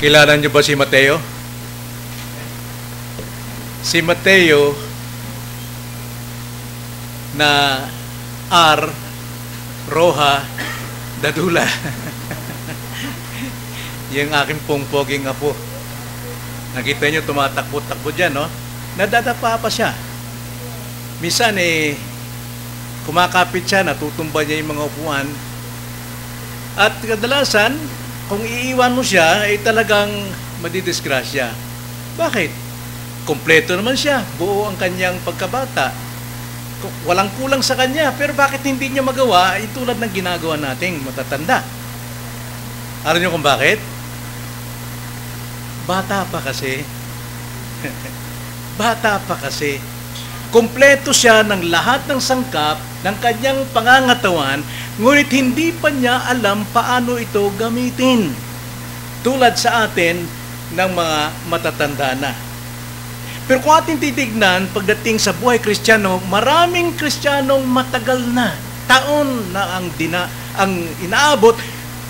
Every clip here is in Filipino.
Kilala niyo ba si Mateo? Si Mateo na R. Roja Dadula. Yung aking pong poging apo. Nakita niyo tumatakbo-takbo dyan, no? Nadadapa pa siya. Minsan kumakapit siya, natutumba niya yung mga upuan. At kadalasan, kung iiwan mo siya, ay talagang madidisgrasya. Bakit? Kompleto naman siya. Buo ang kanyang pagkabata. Walang kulang sa kanya. Pero bakit hindi niya magawa ay tulad ng ginagawa nating matatanda? Alam niyo kung bakit? Bata pa kasi. Bata pa kasi. Kompleto siya ng lahat ng sangkap ng kanyang pangangatawan, ngunit hindi pa niya alam paano ito gamitin. Tulad sa atin ng mga matatanda na. Pero kung ating titignan, pagdating sa buhay Kristiyano, maraming Kristiyanong matagal na, taon na ang inaabot,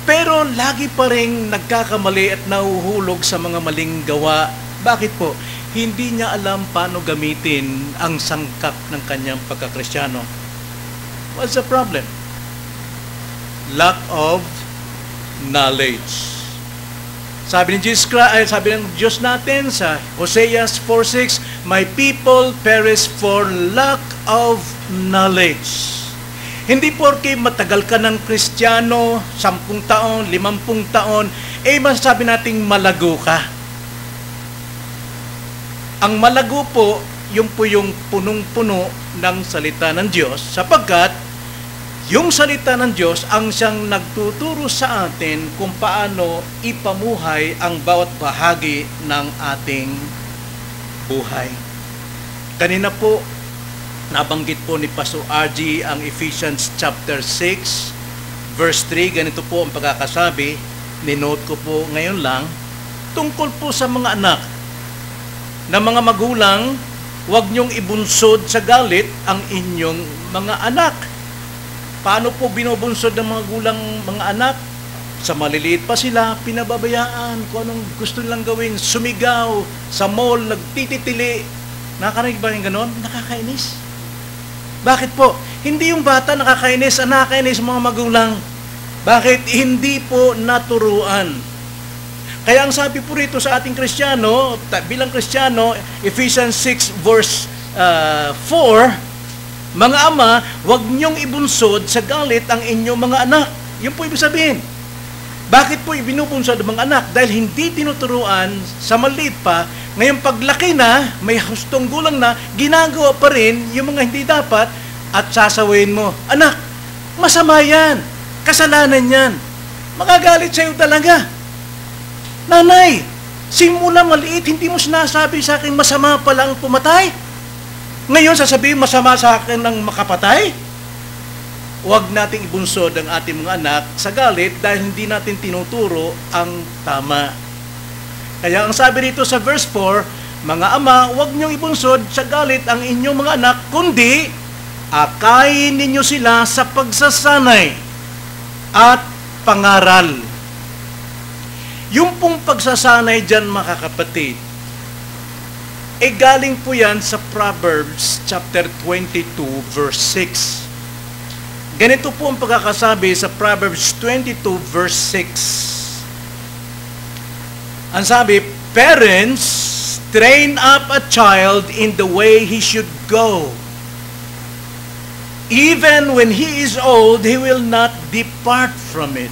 pero lagi pa rin nagkakamali at nahuhulog sa mga maling gawa. Bakit po? Hindi niya alam paano gamitin ang sangkap ng kanyang pagkakristyano. What's the problem? Lack of knowledge. Sabi ng Diyos natin sa Hosea 4:6, "My people perish for lack of knowledge." Hindi porke matagal ka ng Kristiyano, 10 taon, 50 taon, masasabi nating malago ka. Ang malago po, yung punong-puno ng salita ng Diyos, sapagkat yung salita ng Diyos ang siyang nagtuturo sa atin kung paano ipamuhay ang bawat bahagi ng ating buhay. Kanina po, nabanggit po ni Pastor RG ang Ephesians chapter 6, verse 3. Ganito po ang pagkakasabi, ninote ko po ngayon lang, tungkol po sa mga anak, na mga magulang, huwag niyong ibunsod sa galit ang inyong mga anak. Paano po binubunsod ng mga gulang mga anak? Sa maliliit pa sila, pinababayaan kung anong gusto nilang gawin, sumigaw, sa mall, nagtititili. Nakakarinig ba yung ganon? Nakakainis. Bakit po? Hindi yung bata nakakainis, ang nakakainis mga magulang. Bakit? Hindi po naturuan. Kaya ang sabi po rito sa ating Kristiyano, bilang Kristiyano, Ephesians 6 verse 4, "Mga ama, huwag niyong ibunsod sa galit ang inyong mga anak." Yun po ibig sabihin. Bakit po ibinubunsod ang mga anak? Dahil hindi tinuturuan sa maliit pa, ngayong paglaki na, may hustong gulang na, ginagawa pa rin yung mga hindi dapat at sasawayin mo, "Anak, masama yan. Kasalanan yan. Magagalit sa'yo talaga. Nanay, simula maliit, hindi mo sinasabi sa akin masama pala ang pumatay. Ngayon sasabihin masama sa akin ng makapatay?" Huwag nating ibunsod ang ating mga anak sa galit dahil hindi natin tinuturo ang tama. Kaya ang sabi rito sa verse 4, "Mga ama, huwag niyong ibunsod sa galit ang inyong mga anak, kundi akayin ninyo sila sa pagsasanay at pangaral." Yung pong pagsasanay dyan, mga kapatid, galing po yan sa Proverbs chapter 22 verse 6. Ganito po ang pagkakasabi sa Proverbs 22 verse 6. Ang sabi, "Parents, train up a child in the way he should go. Even when he is old, he will not depart from it."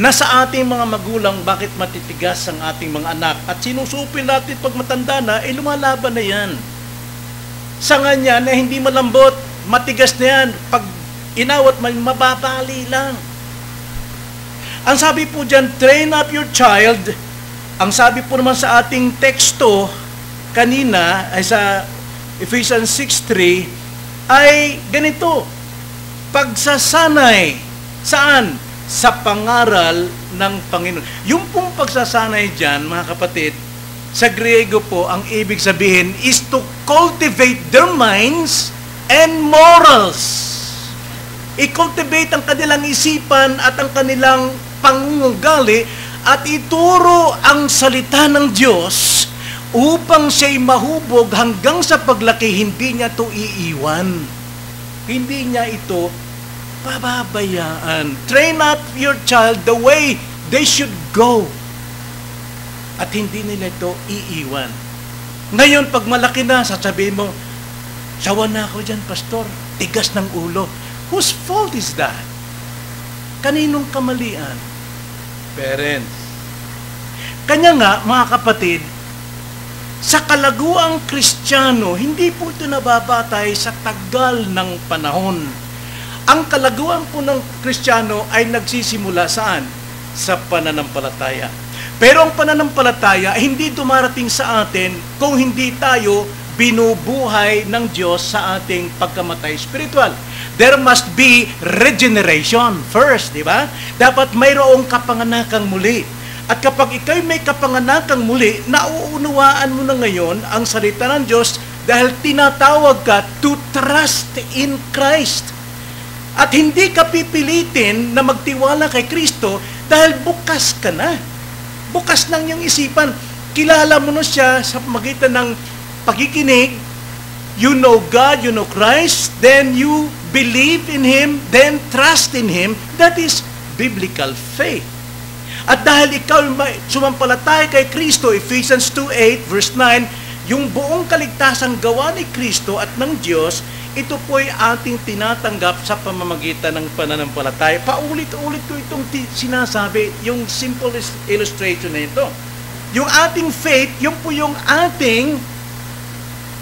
Nasa ating mga magulang, bakit matitigas ang ating mga anak? At sinusupil natin pag matanda na, lumalaban na yan. Sanga niya na hindi malambot, matigas na yan. Pag inawat, mababali lang. Ang sabi po dyan, train up your child. Ang sabi po naman sa ating teksto kanina, ay sa Ephesians 6:3, ay ganito, pagsasanay. Saan? Sa pangaral ng Panginoon. Yung pong pagsasanay dyan, mga kapatid, sa Griego po, ang ibig sabihin is to cultivate their minds and morals. I-cultivate ang kanilang isipan at ang kanilang pangungugali at ituro ang salita ng Diyos upang siya'y mahubog hanggang sa paglaki. Hindi niya ito iiwan. Hindi niya ito pababayaan. Train up your child the way they should go. At hindi nila ito iiwan. Ngayon, pag malaki na, sasabihin mo, sawa na ako dyan, pastor. Tigas ng ulo. Whose fault is that? Kaninong kamalian? Parents. Kanya nga, mga kapatid, sa kalaguang Kristiyano, hindi po ito nababatay sa tagal ng panahon. Ang kalaguan po ng Kristiyano ay nagsisimula saan? Sa pananampalataya. Pero ang pananampalataya ay hindi dumarating sa atin kung hindi tayo binubuhay ng Diyos sa ating pagkamatay spiritual. There must be regeneration first, di ba? Dapat mayroong kapanganakang muli. At kapag ikaw'y may kapanganakang muli, nauunawaan mo na ngayon ang salita ng Diyos dahil tinatawag ka to trust in Christ. At hindi ka pipilitin na magtiwala kay Kristo dahil bukas ka na. Bukas lang yung isipan. Kilala mo na siya sa magitan ng pakikinig. You know God, you know Christ, then you believe in Him, then trust in Him. That is biblical faith. At dahil ikaw sumampalataya kay Kristo, Ephesians 2:8, verse 9, yung buong kaligtasang gawa ni Kristo at ng Diyos, ito po'y ating tinatanggap sa pamamagitan ng pananampalataya. Paulit-ulit ko itong sinasabi, yung simple illustration na ito. Yung ating faith, yung po yung ating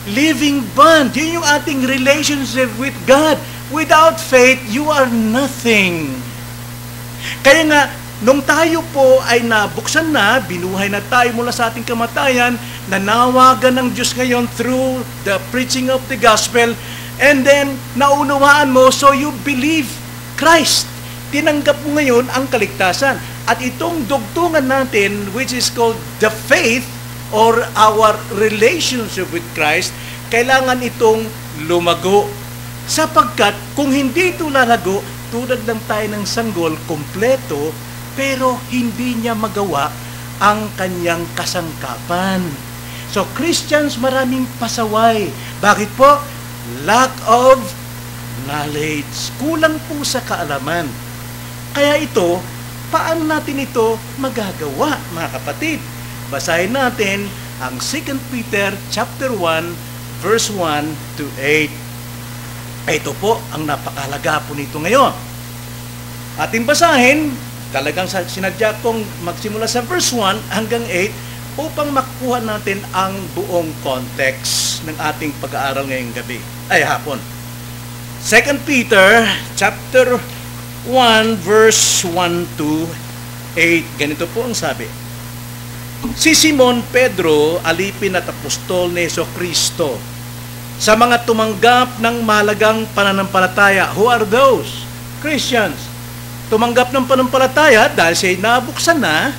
living bond. Yun yung ating relationship with God. Without faith, you are nothing. Kaya nga, nung tayo po ay nabuksan na, binuhay na tayo mula sa ating kamatayan, nanawagan ng Diyos ngayon through the preaching of the gospel, and then naunawaan mo, so you believe Christ. Tinanggap mo ngayon ang kaligtasan. At itong dugtungan natin, which is called the faith, or our relationship with Christ, kailangan itong lumago. Sapagkat kung hindi ito lalago, tulad lang tayo ng sanggol, kompleto, pero hindi niya magawa ang kanyang kasangkapan. So, Christians, maraming pasaway. Bakit po? Lack of knowledge. Kulang po sa kaalaman. Kaya ito, paano natin ito magagawa, mga kapatid? Basahin natin ang 2 Peter chapter 1, verse 1 to 8. Ito po ang napakahalaga po nito ngayon. Ating basahin, talagang sinadya kong magsimula sa verse 1 hanggang 8 upang makuha natin ang buong context ng ating pag-aaral ngayong gabi, ay hapon. 2 Peter chapter 1 verse 1 to 8. Ganito po ang sabi. Si Simon Pedro, alipin at apostol ni Jesucristo, sa mga tumanggap ng mahalagang pananampalataya. Who are those? Christians. Tumanggap ng pananampalataya dahil siya'y nabuksan na,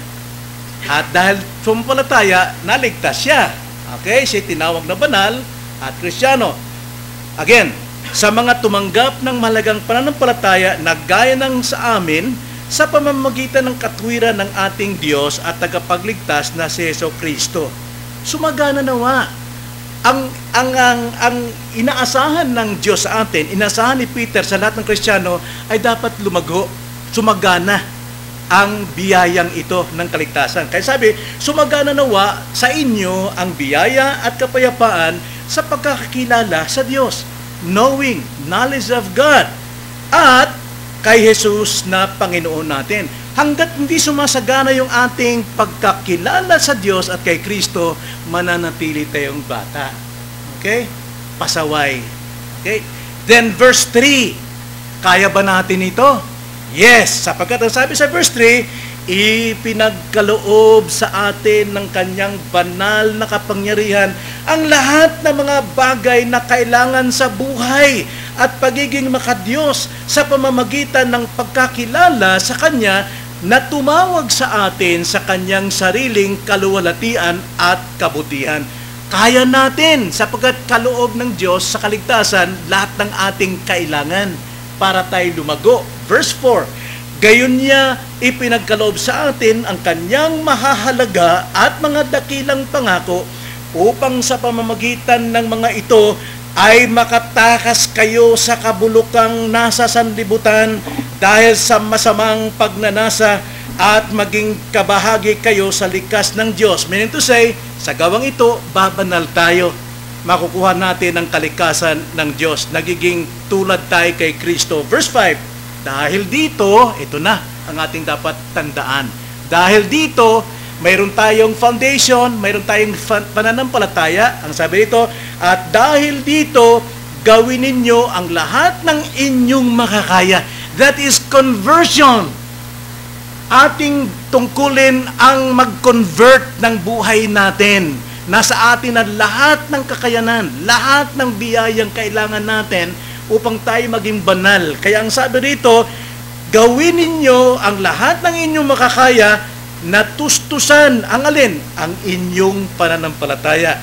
at dahil sumampalataya, naligtas siya. Okay? Siya'y tinawag na banal at Kristiyano. Again, sa mga tumanggap ng mahalagang pananampalataya na gaya ng sa amin, sa pamamagitan ng katwiran ng ating Diyos at tagapagligtas na si Jesucristo. Sumagana nawa. Ang inaasahan ng Diyos sa atin, inaasahan ni Peter sa lahat ng Kristiyano, ay dapat lumago, sumagana ang biyayang ito ng kaligtasan. Kaya sabi, sumagana nawa sa inyo ang biyaya at kapayapaan sa pagkakakilala sa Diyos, knowing, knowledge of God, at kay Jesus na Panginoon natin. Hanggat hindi sumasagana yung ating pagkakilala sa Diyos at kay Kristo, mananatili tayong bata. Okay? Pasaway. Okay? Then verse 3, kaya ba natin ito? Yes, sapagkat ang sabi sa verse 3, ipinagkaloob sa atin ng kanyang banal na kapangyarihan ang lahat ng mga bagay na kailangan sa buhay at pagiging makadiyos sa pamamagitan ng pagkakilala sa Kanya na tumawag sa atin sa Kanyang sariling kaluwalhatian at kabutihan. Kaya natin sapagkat kaloob ng Diyos sa kaligtasan lahat ng ating kailangan para tayo lumago. Verse 4, gayon niya ipinagkaloob sa atin ang kanyang mahahalaga at mga dakilang pangako upang sa pamamagitan ng mga ito ay makatakas kayo sa kabulukang nasa sanlibutan dahil sa masamang pagnanasa at maging kabahagi kayo sa likas ng Diyos. Meaning to say, sa gawang ito, babanal tayo. Makukuha natin ang kalikasan ng Diyos. Nagiging tulad tayo kay Kristo. Verse 5, dahil dito, ito na ang ating dapat tandaan. Dahil dito, mayroon tayong foundation, mayroon tayong pananampalataya. Ang sabi dito, at dahil dito, gawin ninyo ang lahat ng inyong makakaya. That is conversion. Ating tungkulin ang mag-convert ng buhay natin. Nasa atin ang lahat ng kakayanan, lahat ng biyayang kailangan natin upang tayo maging banal. Kaya ang sabi rito, gawin ninyo ang lahat ng inyong makakaya na tustusan ang alin? Ang inyong pananampalataya.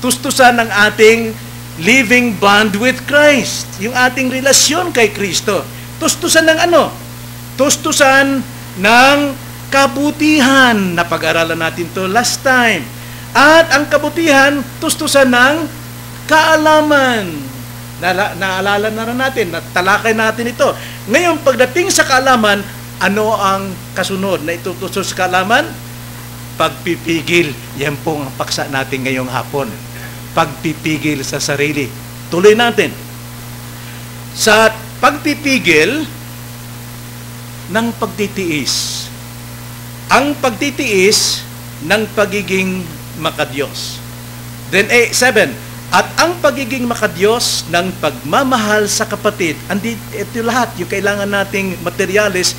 Tustusan ang ating living bond with Christ. Yung ating relasyon kay Kristo. Tustusan ng ano? Tustusan ng kabutihan. Napag-aralan natin to last time. At ang kabutihan, tustusan ng kaalaman. Naalala na rin natin, natalakay natin ito. Ngayon, pagdating sa kaalaman, ano ang kasunod na itutustos sa kaalaman? Pagpipigil. Yan po ang paksa natin ngayong hapon. Pagpipigil sa sarili. Tuloy natin. Sa pagpipigil ng pagtitiis. Ang pagtitiis ng pagiging makadiyos. Then 7, at ang pagiging makadiyos ng pagmamahal sa kapatid. Ito lahat, yung kailangan nating materialis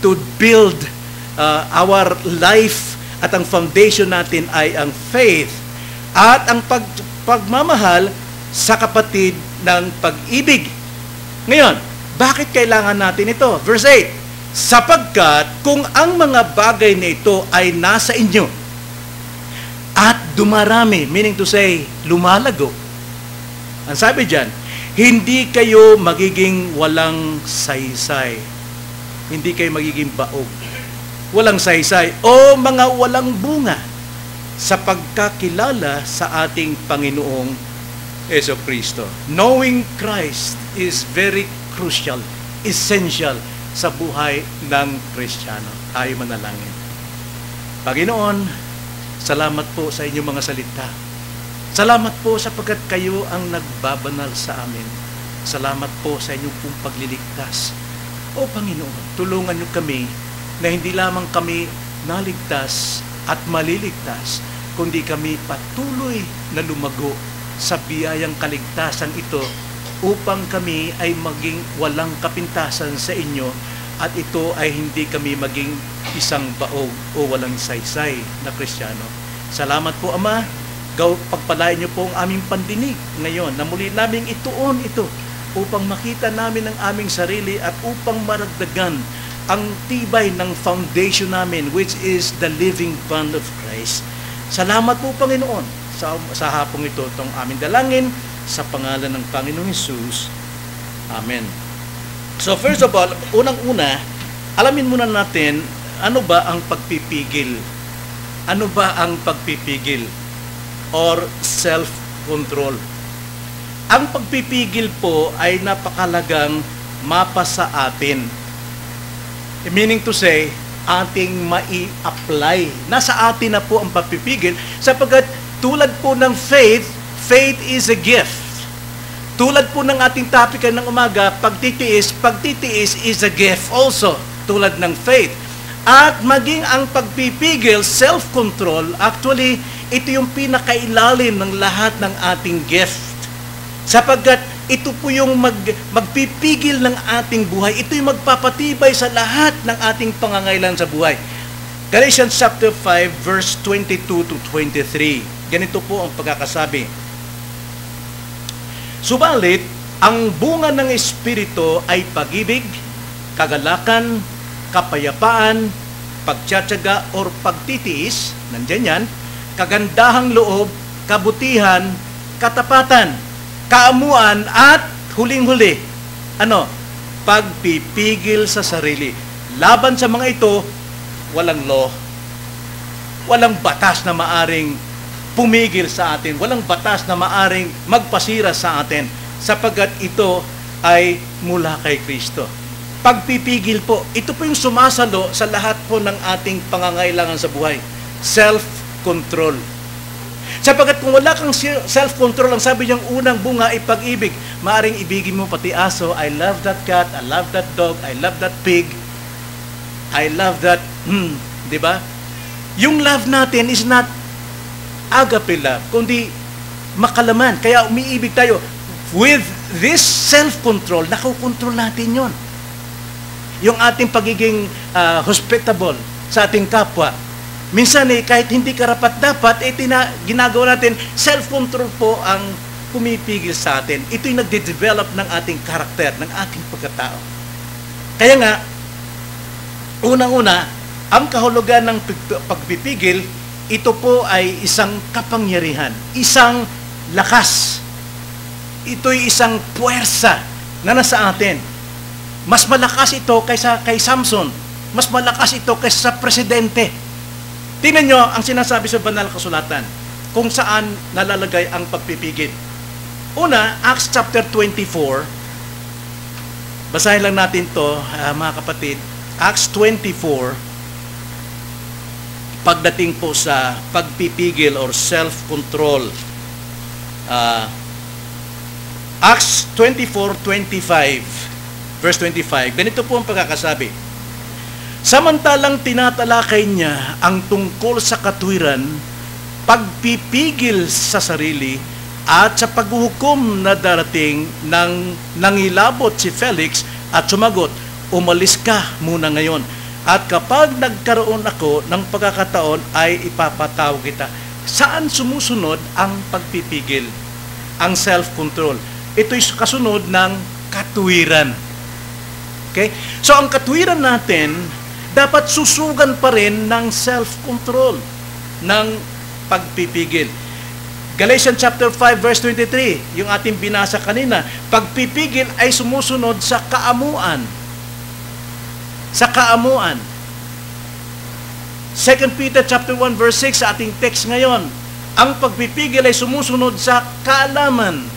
to build our life, at ang foundation natin ay ang faith at ang pagmamahal sa kapatid ng pag-ibig. Ngayon, bakit kailangan natin ito? Verse 8, sapagkat kung ang mga bagay na ito ay nasa inyo at dumarami, meaning to say, lumalago. Ang sabi dyan, hindi kayo magiging walang saysay. Hindi kayo magiging baog. Walang saysay o mga walang bunga sa pagkakilala sa ating Panginoong Jesucristo. Knowing Christ is very crucial, essential sa buhay ng Kristiyano. Tayo manalangin. Panginoon, salamat po sa inyong mga salita. Salamat po sapagkat kayo ang nagbabanal sa amin. Salamat po sa inyong pong pagliligtas. O Panginoon, tulungan niyo kami na hindi lamang kami naligtas at maliligtas, kundi kami patuloy na lumago sa biyayang kaligtasan ito upang kami ay maging walang kapintasan sa inyo at ito ay hindi kami maging isang baog o walang saysay na Kristiyano. Salamat po, Ama. Pagpalain niyo po ang aming pandinig ngayon na muli naming ituon ito upang makita namin ang aming sarili at upang maragdagan ang tibay ng foundation namin, which is the living bond of Christ. Salamat po, Panginoon, sa hapong ito, itong aming dalangin sa pangalan ng Panginoong Hesus. Amen. So first of all, unang-una, alamin muna natin, ano ba ang pagpipigil? Ano ba ang pagpipigil? Or self-control? Ang pagpipigil po ay napakalagang mapa sa atin. Meaning to say, ating mai-apply. Nasa atin na po ang pagpipigil sapagkat tulad po ng faith, faith is a gift. Tulad po ng ating topic ng umaga, pagtitiis is a gift also, tulad ng faith. At maging ang pagpipigil, self-control, actually, ito yung pinakailalim ng lahat ng ating gift. Sapagkat ito po yung magpipigil ng ating buhay. Ito yung magpapatibay sa lahat ng ating pangangailangan sa buhay. Galatians chapter 5, verse 22 to 23. Ganito po ang pagkakasabi. Subalit, ang bunga ng Espiritu ay pag-ibig, kagalakan, kapayapaan, pagtsatsaga or pagtitiis, nandyan yan, kagandahang loob, kabutihan, katapatan, kaamuan, at huling-huli, pagpipigil sa sarili. Laban sa mga ito, walang law. Walang batas na maaring pumigil sa atin. Walang batas na maaring magpasira sa atin sapagkat ito ay mula kay Kristo. Pagpipigil po, ito po yung sumasalo sa lahat po ng ating pangangailangan sa buhay. Self-control. Sapagkat kung wala kang self-control, ang sabi niyang unang bunga ay pag-ibig. Maaring ibigin mo pati aso, I love that cat, I love that dog, I love that pig, I love that, di ba? Yung love natin is not agape love, kundi makalaman. Kaya umiibig tayo. With this self-control, nakokontrol natin yon. Yung ating pagiging hospitable sa ating kapwa. Minsan kahit hindi karapat-dapat, ginagawa natin, self-control po ang pumipigil sa atin. Ito'y nagde-develop ng ating karakter, ng ating pagkatao. Kaya nga, unang-una, ang kahulugan ng pagpipigil, ito po ay isang kapangyarihan, isang lakas. Ito'y isang puwersa na nasa atin. Mas malakas ito kaysa kay Samson. Mas malakas ito kaysa sa presidente. Tingnan nyo ang sinasabi sa banal na kasulatan kung saan nalalagay ang pagpipigil. Una, Acts chapter 24. Basahin lang natin to, mga kapatid. Acts 24, pagdating po sa pagpipigil or self-control. Acts 24:25. Verse 25, ganito po ang pagkakasabi. Samantalang tinatalakay niya ang tungkol sa katwiran, pagpipigil sa sarili, at sa paghuhukom na darating nang nangilabot si Felix at sumagot, umalis ka muna ngayon. At kapag nagkaroon ako ng pagkakataon ay ipapatawag kita. Saan sumusunod ang pagpipigil? Ang self-control. Ito'y kasunod ng katwiran. Okay? So ang katwiran natin, dapat susugan pa rin ng self-control, ng pagpipigil. Galatians chapter 5 verse 23, yung ating binasa kanina, pagpipigil ay sumusunod sa kaamuan. Sa kaamuan. 2 Peter chapter 1 verse 6 sa ating text ngayon, ang pagpipigil ay sumusunod sa kaalaman.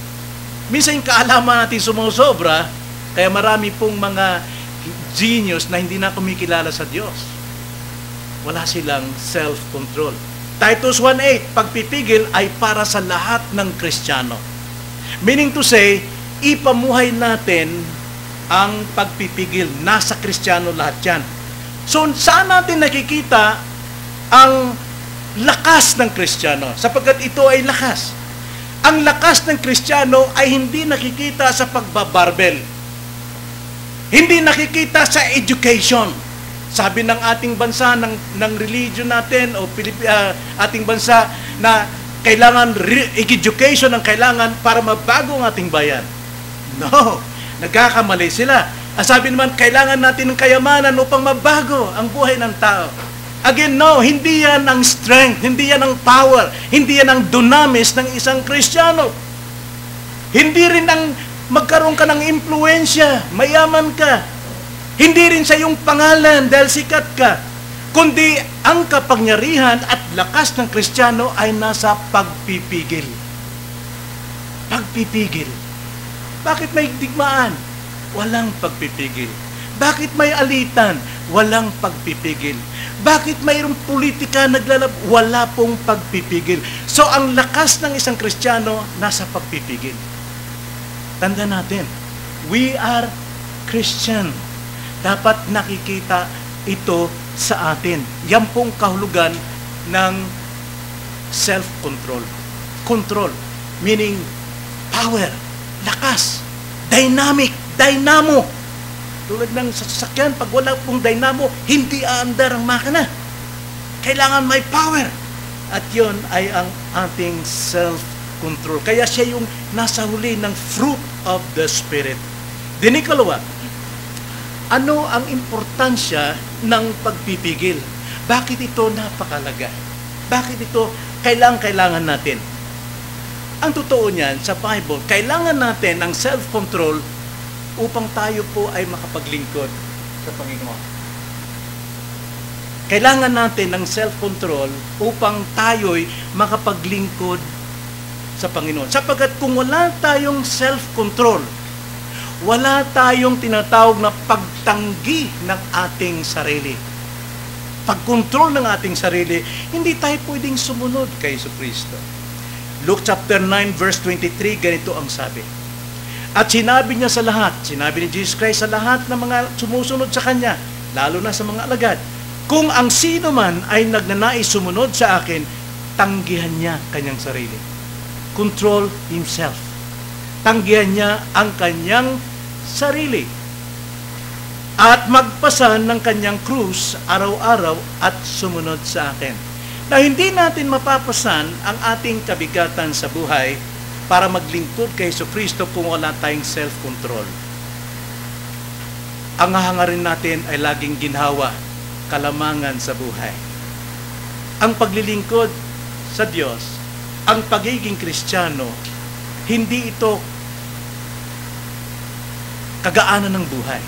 Minsan yung kaalaman natin sumusobra, kaya marami pong mga genius na hindi na kumikilala sa Diyos. Wala silang self-control. Titus 1:8, pagpipigil ay para sa lahat ng Kristiyano. Meaning to say, ipamuhay natin ang pagpipigil. Nasa Kristiyano lahat yan. So, saan natin nakikita ang lakas ng Kristiyano? Sapagkat ito ay lakas. Ang lakas ng Kristiyano ay hindi nakikita sa pagbabarbel. Hindi nakikita sa education. Sabi ng ating bansa, ng religion natin, o ating bansa, na kailangan education ang kailangan para mabago ang ating bayan. No, nagkakamali sila. Sabi naman, kailangan natin ng kayamanan upang mabago ang buhay ng tao. Again, no, hindi yan ang strength, hindi yan ang power, hindi yan ang dunamis ng isang Kristiyano. Hindi rin ang magkaroon ka ng impluensya, mayaman ka. Hindi rin sa iyong pangalan dahil sikat ka. Kundi ang kapangyarihan at lakas ng Kristiyano ay nasa pagpipigil. Pagpipigil. Bakit may digmaan? Walang pagpipigil. Bakit may alitan? Walang pagpipigil. Bakit mayroong politika naglalab? Wala pong pagpipigil. So ang lakas ng isang Kristiyano nasa pagpipigil. Tanda natin, we are Christian. Dapat nakikita ito sa atin. Yan pong kahulugan ng self-control. Control, meaning power, lakas, dynamic, dynamo. Tulad ng sasakyan, pag wala pong dynamo, hindi aandar ang makina. Kailangan may power. At yun ay ang ating self-control. Kaya siya yung nasa huli ng fruit of the Spirit. Ikalawa, ano ang importansya ng pagpipigil? Bakit ito napakalaga? Bakit ito kailangan natin? Ang totoo niyan, sa Bible, kailangan natin ang self-control upang tayo po ay makapaglingkod sa Panginoon. Kailangan natin ng self-control upang tayo'y makapaglingkod sa Panginoon. Sapagkat kung wala tayong self-control, wala tayong tinatawag na pagtanggi ng ating sarili. Pagkontrol ng ating sarili, hindi tayo pwedeng sumunod kay Jesucristo. Luke chapter 9 verse 23, ganito ang sabi. At sinabi niya sa lahat, sinabi ni Jesus Christ sa lahat ng mga sumusunod sa Kanya, lalo na sa mga alagad, kung ang sino man ay nagnanais sumunod sa akin, tanggihan niya kanyang sarili. Control himself. Tanggihan niya ang kanyang sarili. At magpasan ng kanyang krus araw-araw at sumunod sa akin. Na hindi natin mapapasan ang ating kabigatan sa buhay para maglingkod kay Jesucristo kung wala tayong self-control. Ang hahangarin natin ay laging ginhawa, kalamangan sa buhay. Ang paglilingkod sa Diyos, ang pagiging Kristiyano, hindi ito kagaanan ng buhay.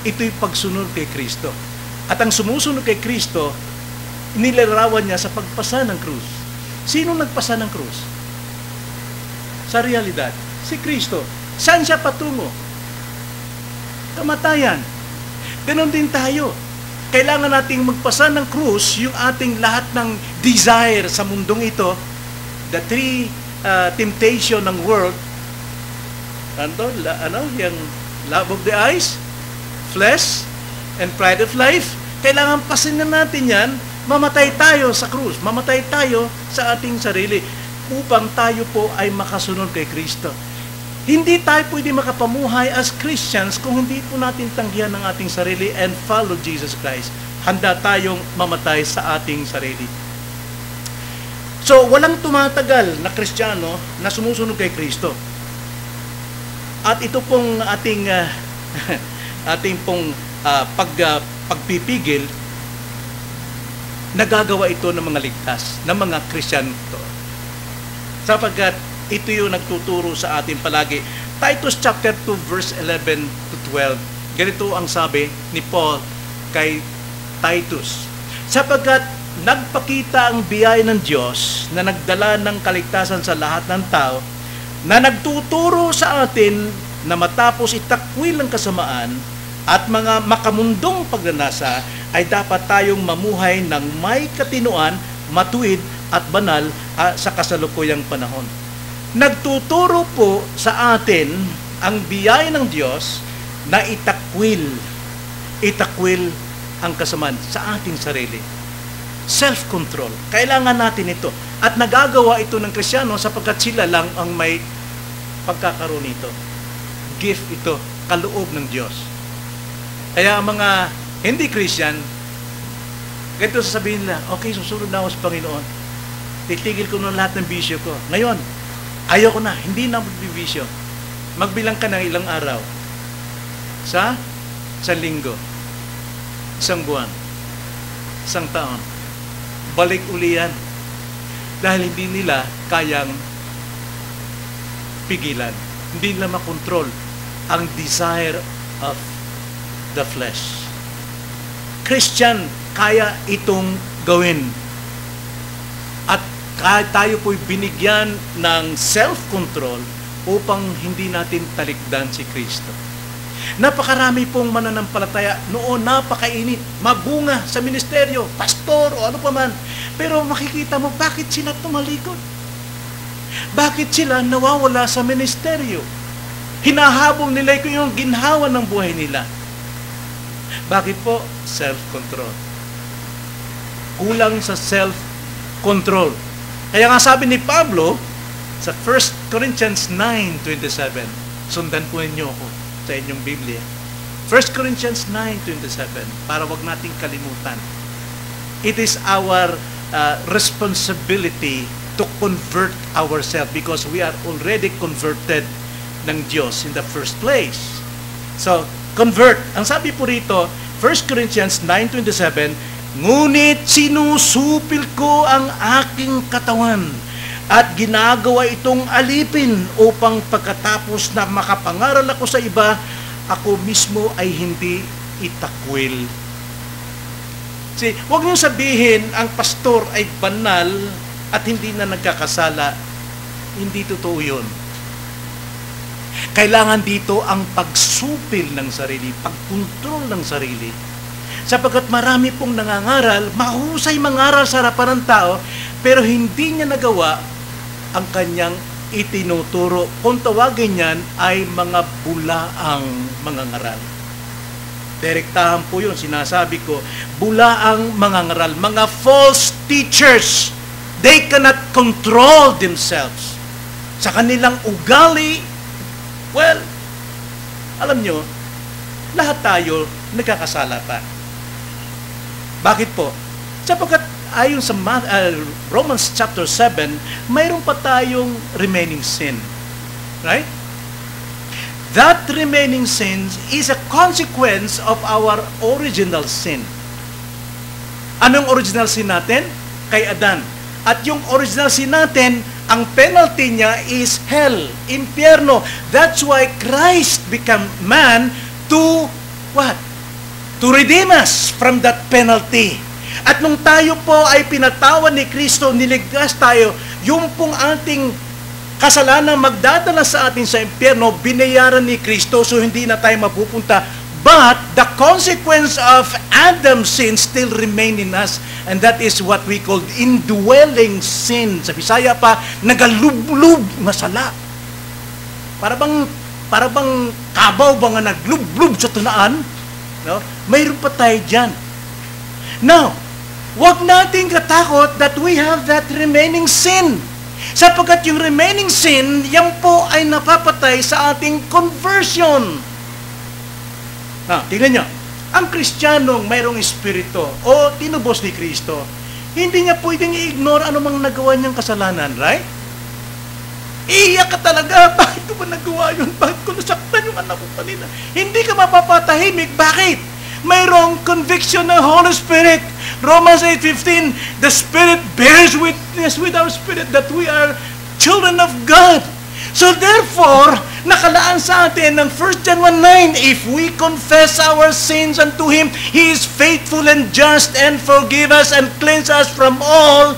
Ito'y pagsunod kay Kristo. At ang sumusunod kay Kristo, nilarawan niya sa pagpasa ng krus. Sino nagpasa ng krus? Sa realidad, si Kristo. Saan siya patungo? Kamatayan. Ganon din tayo. Kailangan nating magpasa ng krus yung ating lahat ng desire sa mundong ito, the three temptation ng world, yung love of the eyes, flesh, and pride of life. Kailangan pasin na natin yan, mamatay tayo sa krus, mamatay tayo sa ating sarili upang tayo po ay makasunod kay Kristo. Hindi tayo pwede makapamuhay as Christians kung hindi po natin tanggihan ang ating sarili and follow Jesus Christ. Handa tayong mamatay sa ating sarili. So, walang tumatagal na Kristiyano na sumusunod kay Kristo. At ito pong ating pagpipigil, nagagawa ito ng mga ligtas, ng mga Kristiyano. Sapagkat ito yung nagtuturo sa atin palagi. Titus chapter 2 verse 11 to 12. Ganito ang sabi ni Paul kay Titus. Sapagkat nagpakita ang biyaya ng Diyos na nagdala ng kaligtasan sa lahat ng tao, na nagtuturo sa atin na matapos itakwil ang kasamaan at mga makamundong pagnanasa, ay dapat tayong mamuhay ng may katinoan, matuwid at banal sa kasalukuyang panahon. Nagtuturo po sa atin ang biyaya ng Diyos na itakwil ang kasamaan sa ating sarili. Self-control. Kailangan natin ito. At nagagawa ito ng Kristiyano sapagkat sila lang ang may pagkakaroon nito. Gift ito, kaloob ng Diyos. Kaya ang mga hindi Christian, ganito sasabihin nila, okay, susunod na ako sa Panginoon. Titigil ko na lahat ng bisyo ko. Ngayon, ayoko na, hindi na magbibisyo. Magbilang ka ng ilang araw. Sa linggo, isang buwan, isang taon. Balik uli yan. Dahil hindi nila kayang pigilan. Hindi nila makontrol ang desire of the flesh. Christian, kaya itong gawin. At tayo po'y binigyan ng self-control upang hindi natin talikdan si Kristo. Napakarami pong mananampalataya noon, napakainit, mabunga sa ministeryo, pastor o ano pa man. Pero makikita mo, bakit sila tumalikod? Bakit sila nawawala sa ministeryo? Hinahabol nila yung ginhawa ng buhay nila. Bakit po? Self-control. Kulang sa self-control. Kaya nga sabi ni Pablo sa 1 Corinthians 9:27, sundan po ninyo ako sa inyong Biblia. 1 Corinthians 9:27, para wag nating kalimutan. It is our responsibility to convert ourselves because we are already converted ng Diyos in the first place. So, convert. Ang sabi po rito, 1 Corinthians 9:27, ngunit sinusupil ko ang aking katawan at ginagawa itong alipin upang pagkatapos na makapangaral ako sa iba, ako mismo ay hindi itakwil See, huwag niyong sabihin ang pastor ay banal at hindi na nagkakasala. Hindi totoo yun. Kailangan dito ang pagsupil ng sarili, pagkontrol ng sarili. Sapagkat marami pong nangangaral, mahusay mangaral sa harapan ng tao, pero hindi niya nagawa ang kanyang itinuturo. Kung tawagin niyan ay mga bulaang mangangaral. Direktahan po yun, sinasabi ko, bulaang mangangaral, mga false teachers. They cannot control themselves. Sa kanilang ugali, well, alam nyo, lahat tayo nagkakasala pa. Bakit po? Sapagkat ayon sa Romans chapter 7, mayroon pa tayong remaining sin. Right? That remaining sin is a consequence of our original sin. Anong original sin natin? Kay Adan. At yung original sin natin, ang penalty niya is hell, impyerno. That's why Christ became man to what? To redeem us from that penalty. At nung tayo po ay pinatawan ni Kristo, niligtas tayo, yung pong ating kasalanan magdadala sa atin sa impyerno, binayaran ni Kristo, so hindi na tayo mapupunta. But the consequence of Adam's sin still remain in us, and that is what we call indwelling sin. Sa Bisaya pa, nagalublub nga sala. Para bang kabaw ba nga naglublub sa tunaan? No? Mayroon pa tayo dyan. Now, wag nating katakot that we have that remaining sin. Sapagkat yung remaining sin, yan po ay napapatay sa ating conversion. Tingnan nyo, ang Kristiyanong mayroong espiritu o tinubos ni Kristo, hindi niya pwedeng i-ignore anumang nagawa niyang kasalanan, right? Iiyak ka talaga, bakit ko ba nagawa yun? Bakit ko nasaktan yung anak ko kanina? Hindi ka mapapatahimik, bakit? Mayroong conviction ng Holy Spirit. Romans 8:15, the Spirit bears witness with our spirit that we are children of God. So therefore, nakalaan sa atin ng 1 John 1:9, if we confess our sins unto Him, He is faithful and just and forgive us and cleanse us from all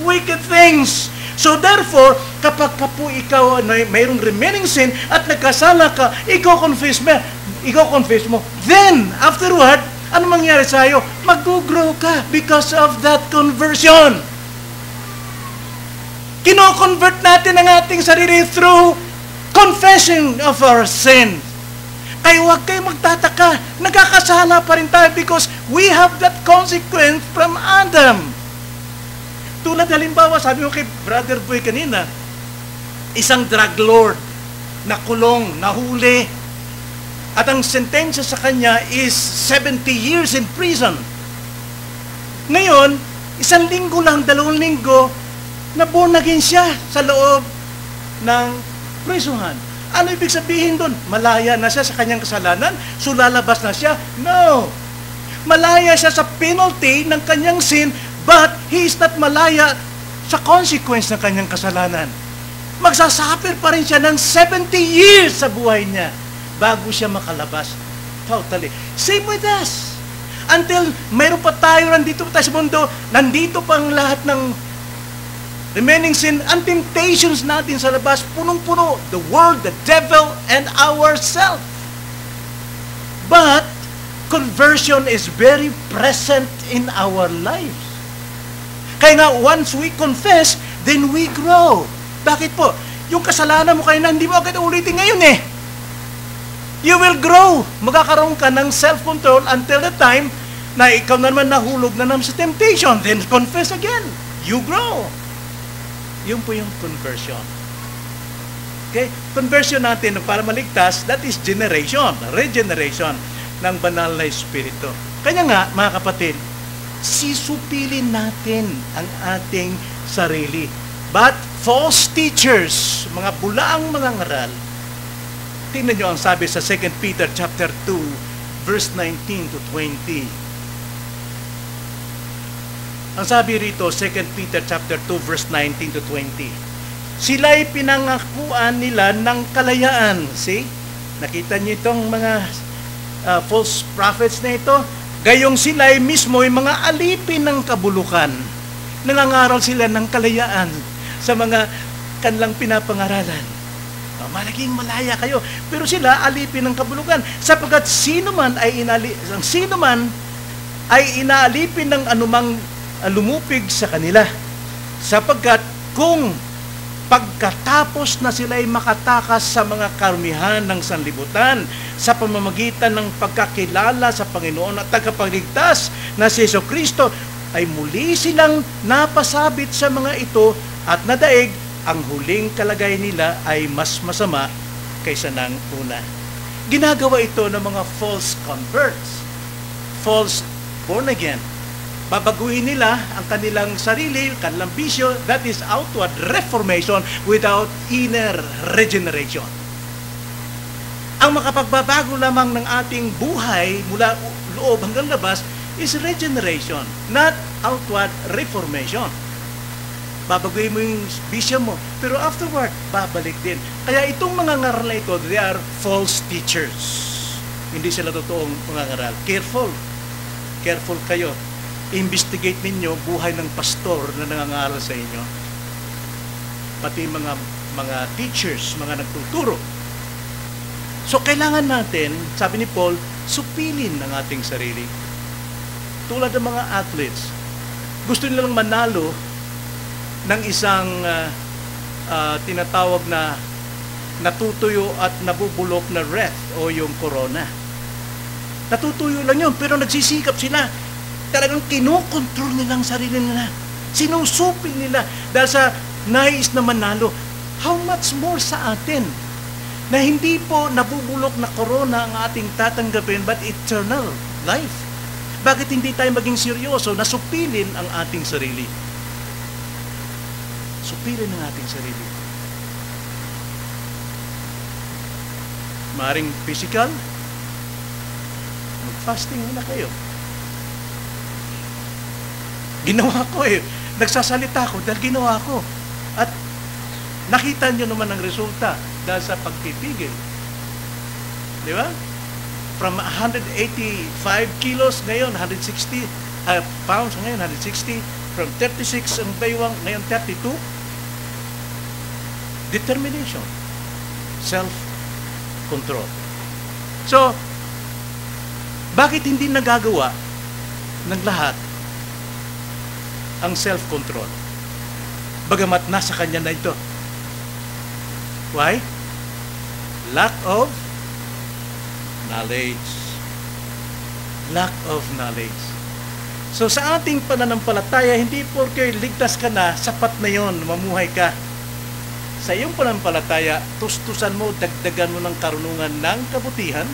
wicked things. So therefore, kapag ka po ikaw mayroong remaining sin at nagkasala ka, i-confess mo. Then, afterward, ano mangyari sa iyo? Mag-grow ka because of that conversion. Kino-convert natin ang ating sarili through confession of our sin. Kaya huwag kayo magtataka. Nagkakasala pa rin tayo because we have that consequence from Adam. Tulad halimbawa, sabi mo kay Brother Boy kanina, isang drug lord, nakulong, nahuli, at ang sentensya sa kanya is 70 years in prison. Ngayon, 1 linggo lang, 2 linggo, na-born again siya sa loob ng prisuhan. Ano ibig sabihin doon? Malaya na siya sa kanyang kasalanan? So lalabas na siya? No! Malaya siya sa penalty ng kanyang sin, but he is not malaya sa consequence ng kanyang kasalanan. Magsasuffer pa rin siya ng 70 years sa buhay niya bago siya makalabas. Totally. Same with us. Until mayroon pa tayo, nandito pa tayo sa mundo, nandito pa ang lahat ng remaining sin, ang temptations natin sa labas, punong-puno, the world, the devil, and ourselves. But, conversion is very present in our lives. Kaya nga, once we confess, then we grow. Bakit po? Yung kasalanan mo kayo na hindi mo agad ulitin ngayon eh. You will grow. Magkakaroon ka ng self-control until the time na ikaw na naman nahulog na naman sa temptation. Then confess again. You grow. Yun po yung conversion. Okay? Conversion natin para maligtas, that is generation, regeneration ng banal na espiritu. Kaya nga, mga kapatid, sisupilin natin ang ating sarili. But false teachers, mga bulaang mga ngaral, tingnan nyo ang sabi sa 2 Peter chapter 2, verse 19 to 20. Ang sabi rito, 2 Peter chapter 2, verse 19 to 20. Sila'y pinangakuan nila ng kalayaan. See? Nakita niyo itong mga false prophets na ito? Gayong sila mismo ay mga alipin ng kabulukan. Nangangaral sila ng kalayaan sa mga kanilang pinapangaralan. Malaging malaya kayo. Pero sila alipin ng kabulukan sapagkat sino man ay inaalipin ng anumang lumupig sa kanila. Sapagkat kung pagkatapos na sila ay makatakas sa mga karumihan ng sanlibutan sa pamamagitan ng pagkakilala sa Panginoon at tagapagligtas na si Jesucristo, ay muli silang napasabit sa mga ito at nadaig ang huling kalagayan nila ay mas masama kaysa ng una. Ginagawa ito ng mga false converts, false born again. Babaguhin nila ang kanilang sarili, kanilang bisyo, that is outward reformation without inner regeneration. Ang makapagbabago lamang ng ating buhay mula loob hanggang labas is regeneration, not outward reformation. Babaguhin mo yung bisyo mo, pero afterward, babalik din. Kaya itong mga ngaral na ito, they are false teachers. Hindi sila totoong mga ngaral. Careful kayo. Investigate ninyo buhay ng pastor na nangangaral sa inyo. Pati mga teachers, mga nagtuturo. So, kailangan natin, sabi ni Paul, supilin ang ating sarili. Tulad ng mga athletes, gusto nilang manalo ng isang tinatawag na natutuyo at nabubulok na wreath o yung corona. Natutuyo lang yun, pero nagsisikap sila. Talagang kinokontrol nila ang sarili nila. Sinusupil nila dahil sa nais na manalo. How much more sa atin na hindi po nabubulok na corona ang ating tatanggapin but eternal life? Bakit hindi tayo maging seryoso na supilin ang ating sarili? Supilin ang ating sarili. Maring physical, mag-fasting muna kayo. Ginawa ko Nagsasalita ko dahil ginawa ko. At nakita nyo naman ang resulta dahil sa pagpipigil. Di ba? From 185 kilos ngayon, 160 pounds ngayon, 160. From 36 ang baywang, ngayon 32. Determination. Self-control. So, bakit hindi nagagawa ng lahat ang self-control? Bagamat nasa kanya na ito. Why? Lack of knowledge. Lack of knowledge. So sa ating pananampalataya, hindi porke ligtas ka na, sapat na yon, mamuhay ka. Sa iyong pananampalataya, tustusan mo, dagdagan mo ng karunungan ng kabutihan,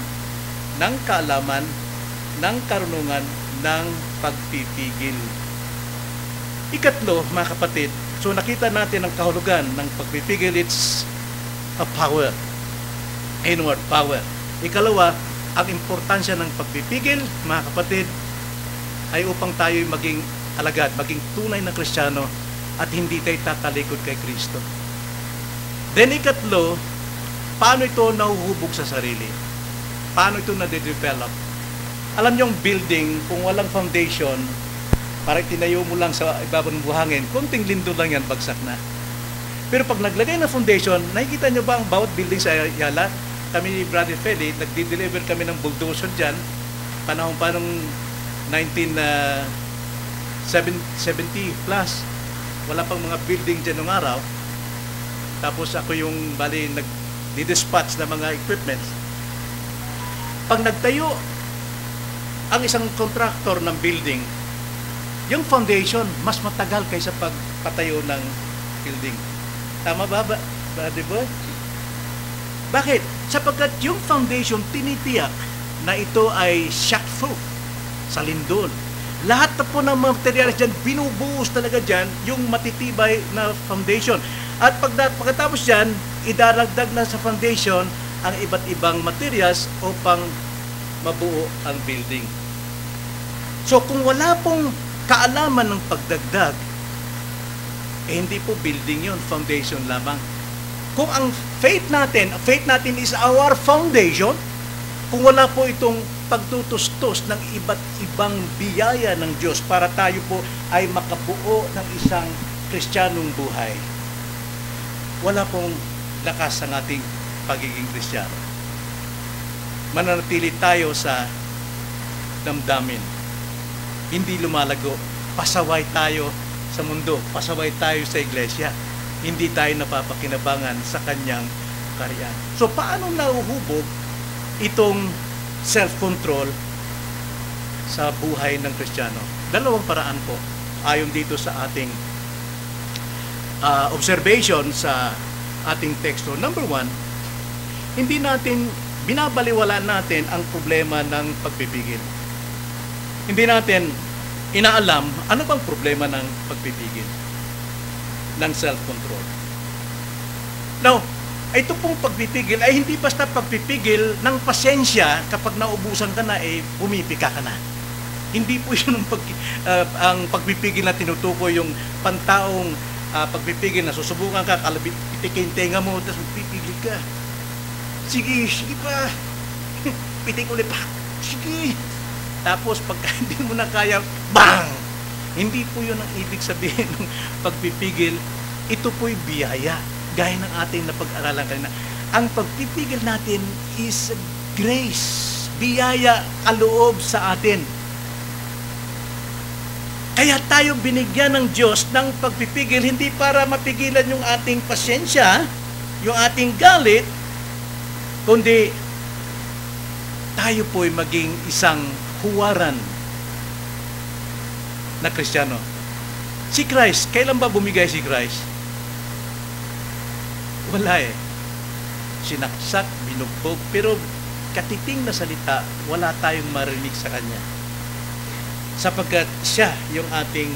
ng kaalaman, ng karunungan, ng pagpipigil. Ikatlo, mga kapatid, so nakita natin ang kahulugan ng pagpipigil, it's a power, inward power. Ikalawa, ang importansya ng pagpipigil, mga kapatid, ay upang tayo maging alagad, maging tunay na Kristiyano at hindi tayo tatalikod kay Kristo. Then ikatlo, paano ito nahuhubog sa sarili? Paano ito na-develop? Alam niyo, building, kung walang foundation, parang tinayo mo lang sa ibabaw ng buhangin, konting lindol lang yan, bagsak na. Pero pag naglagay ng foundation, nakikita niyo ba ang bawat building sa Ayala? Kami ni Brother Feli, nagdi-deliver kami ng bulldozer dyan, panahon pa nung 1970 plus. Wala pang mga building dyan nung araw. Tapos ako yung nag-dispatch ng mga equipments. Pag nagtayo ang isang contractor ng building, yung foundation mas matagal kaysa pagpatayo ng building. Tama ba, Brother Boy? Bakit? Sapagkat yung foundation tinitiyak na ito ay shockproof sa lindol. Lahat na po ng materials dyan, binubuhos talaga dyan yung matitibay na foundation. At pagkatapos dyan, idaragdag na sa foundation ang iba't ibang materials upang mabuo ang building. So kung wala pong kaalaman ng pagdagdag, hindi po building yun, foundation lamang. Kung ang faith natin is our foundation, kung wala po itong pagtutustos ng iba't ibang biyaya ng Diyos para tayo po ay makabuo ng isang Kristiyanong buhay. Wala pong lakas ang ating pagiging Kristiyano. Mananatili tayo sa damdamin. Hindi lumalago. Pasaway tayo sa mundo. Pasaway tayo sa iglesia. Hindi tayo napapakinabangan sa kanyang karyan. So, paano nahuhubog itong self-control sa buhay ng Kristiyano? Dalawang paraan po ayon dito sa ating observation sa ating teksto. Number one, hindi natin binabaliwala natin ang problema ng pagpipigil. Hindi natin inaalam ano bang problema ng pagpipigil, ng self-control. Now, ito pong pagpipigil ay hindi basta pagpipigil ng pasensya kapag naubusan ka na, pumipika ka na. Hindi po yun ang pagpipigil na tinutukoy, yung pantaong pagpipigil na susubukan ka, pitikin tenga mo, tapos pipigil ka. Sige pa. Pitik ulit pa. Sige. Tapos pagka hindi mo na kaya, bang! Hindi po yun ang ibig sabihin ng pagpipigil. Ito po'y biyaya. Gaya ng ating napag-aralan kanina. Ang pagpipigil natin is grace. Biyaya, kaloob sa atin. Kaya tayo binigyan ng Diyos ng pagpipigil, hindi para mapigilan yung ating pasensya, yung ating galit, kundi tayo po'y maging isang huwaran na Kristiyano. Si Christ, kailan ba bumigay si Christ? Wala Sinaksak, binugbog, pero katiting na salita, wala tayong marinig sa Kanya. Sapagkat siya yung ating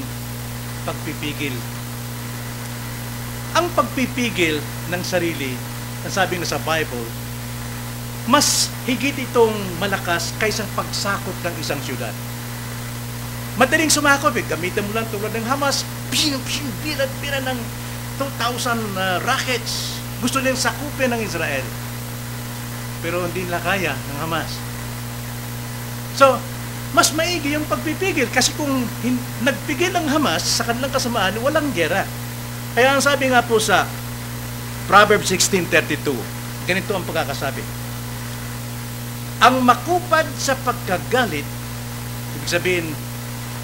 pagpipigil. Ang pagpipigil ng sarili, nasabi na sa Bible, mas higit itong malakas kaysa pagsakop ng isang syudad. Madaling sumakop, gamitan mo lang tulad ng Hamas, pira ng 2,000 rockets. Gusto nilang sakupin ng Israel. Pero hindi nila kaya ng Hamas. So, mas maigi yung pagpipigil kasi kung nagpigil ang Hamas sa kanilang kasamaan, walang gera. Kaya ang sabi nga po sa Proverbs 16:32, ganito ang pagkakasabi. Ang makupad sa pagkagalit, ibig sabihin,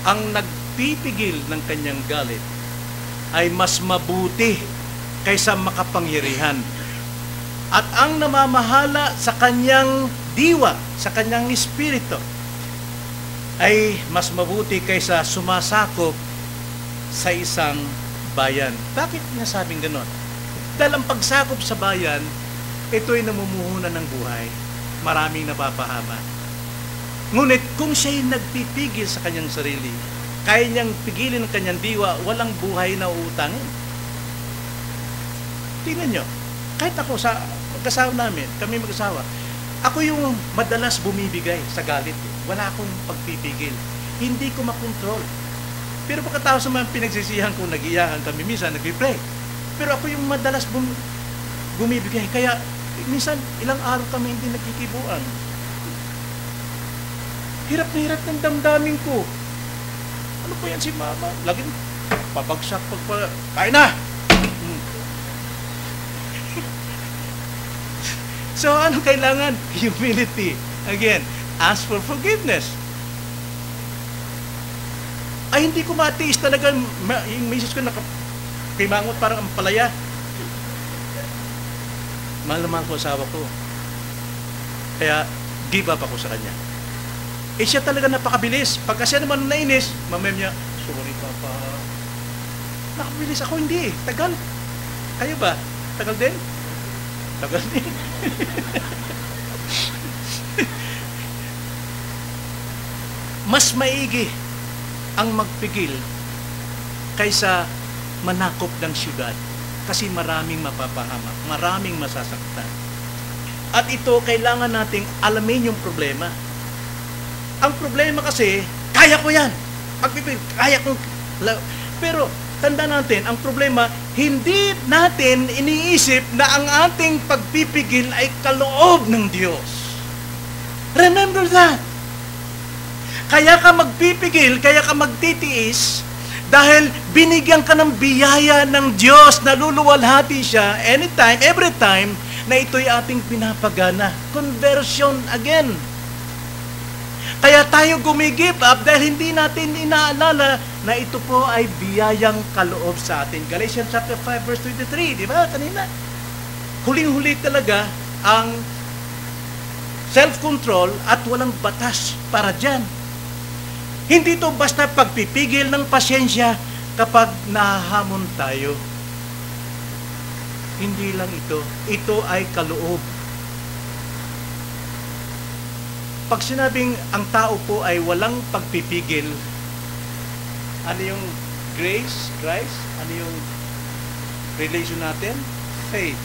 ang nagpipigil ng kanyang galit ay mas mabuti kaysa makapangyarihan. At ang namamahala sa kanyang diwa, sa kanyang espiritu, ay mas mabuti kaysa sumasakop sa isang bayan. Bakit nasabing ganon? Dahil ang pagsakop sa bayan, ito'y namumuhunan ng buhay. Maraming napapahama. Ngunit kung siya'y nagpipigil sa kanyang sarili, kaya niyang pigilin ang kanyang diwa, walang buhay na uutangin. Tingnan nyo, kahit ako sa mag-asawa namin, kami mag-asawa, ako yung madalas bumibigay sa galit. Wala akong pagpipigil. Hindi ko makontrol. Pero pagkatapos naman pinagsisihan ko, nag-iyakan kami, minsan nag-pray. Pero ako yung madalas bumibigay. Kaya minsan ilang araw kami hindi nagkikibuan. Hirap na hirap ng damdamin ko. Ano po yan si mama? Laging papagsak kain na! So, ano kailangan? Humility. Again, ask for forgiveness. Ay, hindi ko matiis talaga. Yung misis ko nakapimangot parang ang palaya. Mahal na mahal ko asawa ko. Kaya, give up ako sa kanya. Siya talaga napakabilis. Pagka siya naman nainis, mamaya niya, sorry papa. Nakabilis ako, hindi eh. Tagal. Kayo ba? Tagal din? Tagal din. Mas maigi ang magpigil kaysa manakop ng syudad kasi maraming mapapahamak, maraming masasaktan. At ito, kailangan nating alamin yung problema. Ang problema kasi, kaya ko yan. Pagpipigil, kaya ko. Pero, tanda natin, ang problema, hindi natin iniisip na ang ating pagpipigil ay kaloob ng Diyos. Remember that. Kaya ka magpipigil, kaya ka magtitiis, dahil binigyan ka ng biyaya ng Diyos, naluluwalhati siya anytime, every time, na ito'y ating pinapagana. Conversion again. Kaya tayo gumigip up dahil hindi natin inaalala na ito po ay biyayang kaloob sa atin. Galatians chapter 5 verse 23, di ba? Kanina. Huling-huli talaga ang self-control at walang batas para dyan. Hindi to basta pagpipigil ng pasyensya kapag nahahamon tayo. Hindi lang ito. Ito ay kaloob. Pag sinabing ang tao po ay walang pagpipigil, ano yung grace? Ano yung relation natin? Faith.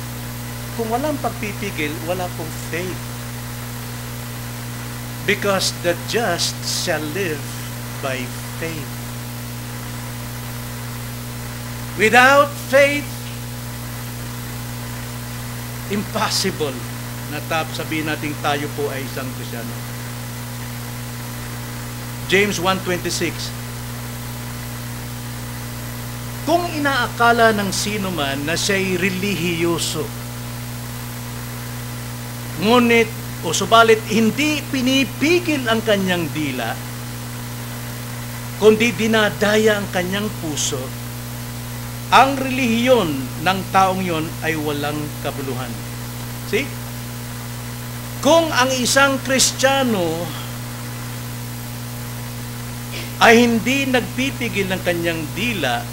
Kung walang pagpipigil, wala pong faith. Because the just shall live by faith. Without faith, impossible na sabihin natin tayo po ay isang Kristiyano. James 1:26. Kung inaakala ng sino man na siya'y relihiyoso, ngunit o subalit hindi pinipigil ang kanyang dila, kundi dinadaya ang kanyang puso, ang relihiyon ng taong yon ay walang kabuluhan. See? Kung ang isang Kristiyano ay hindi nagpipigil ng kanyang dila,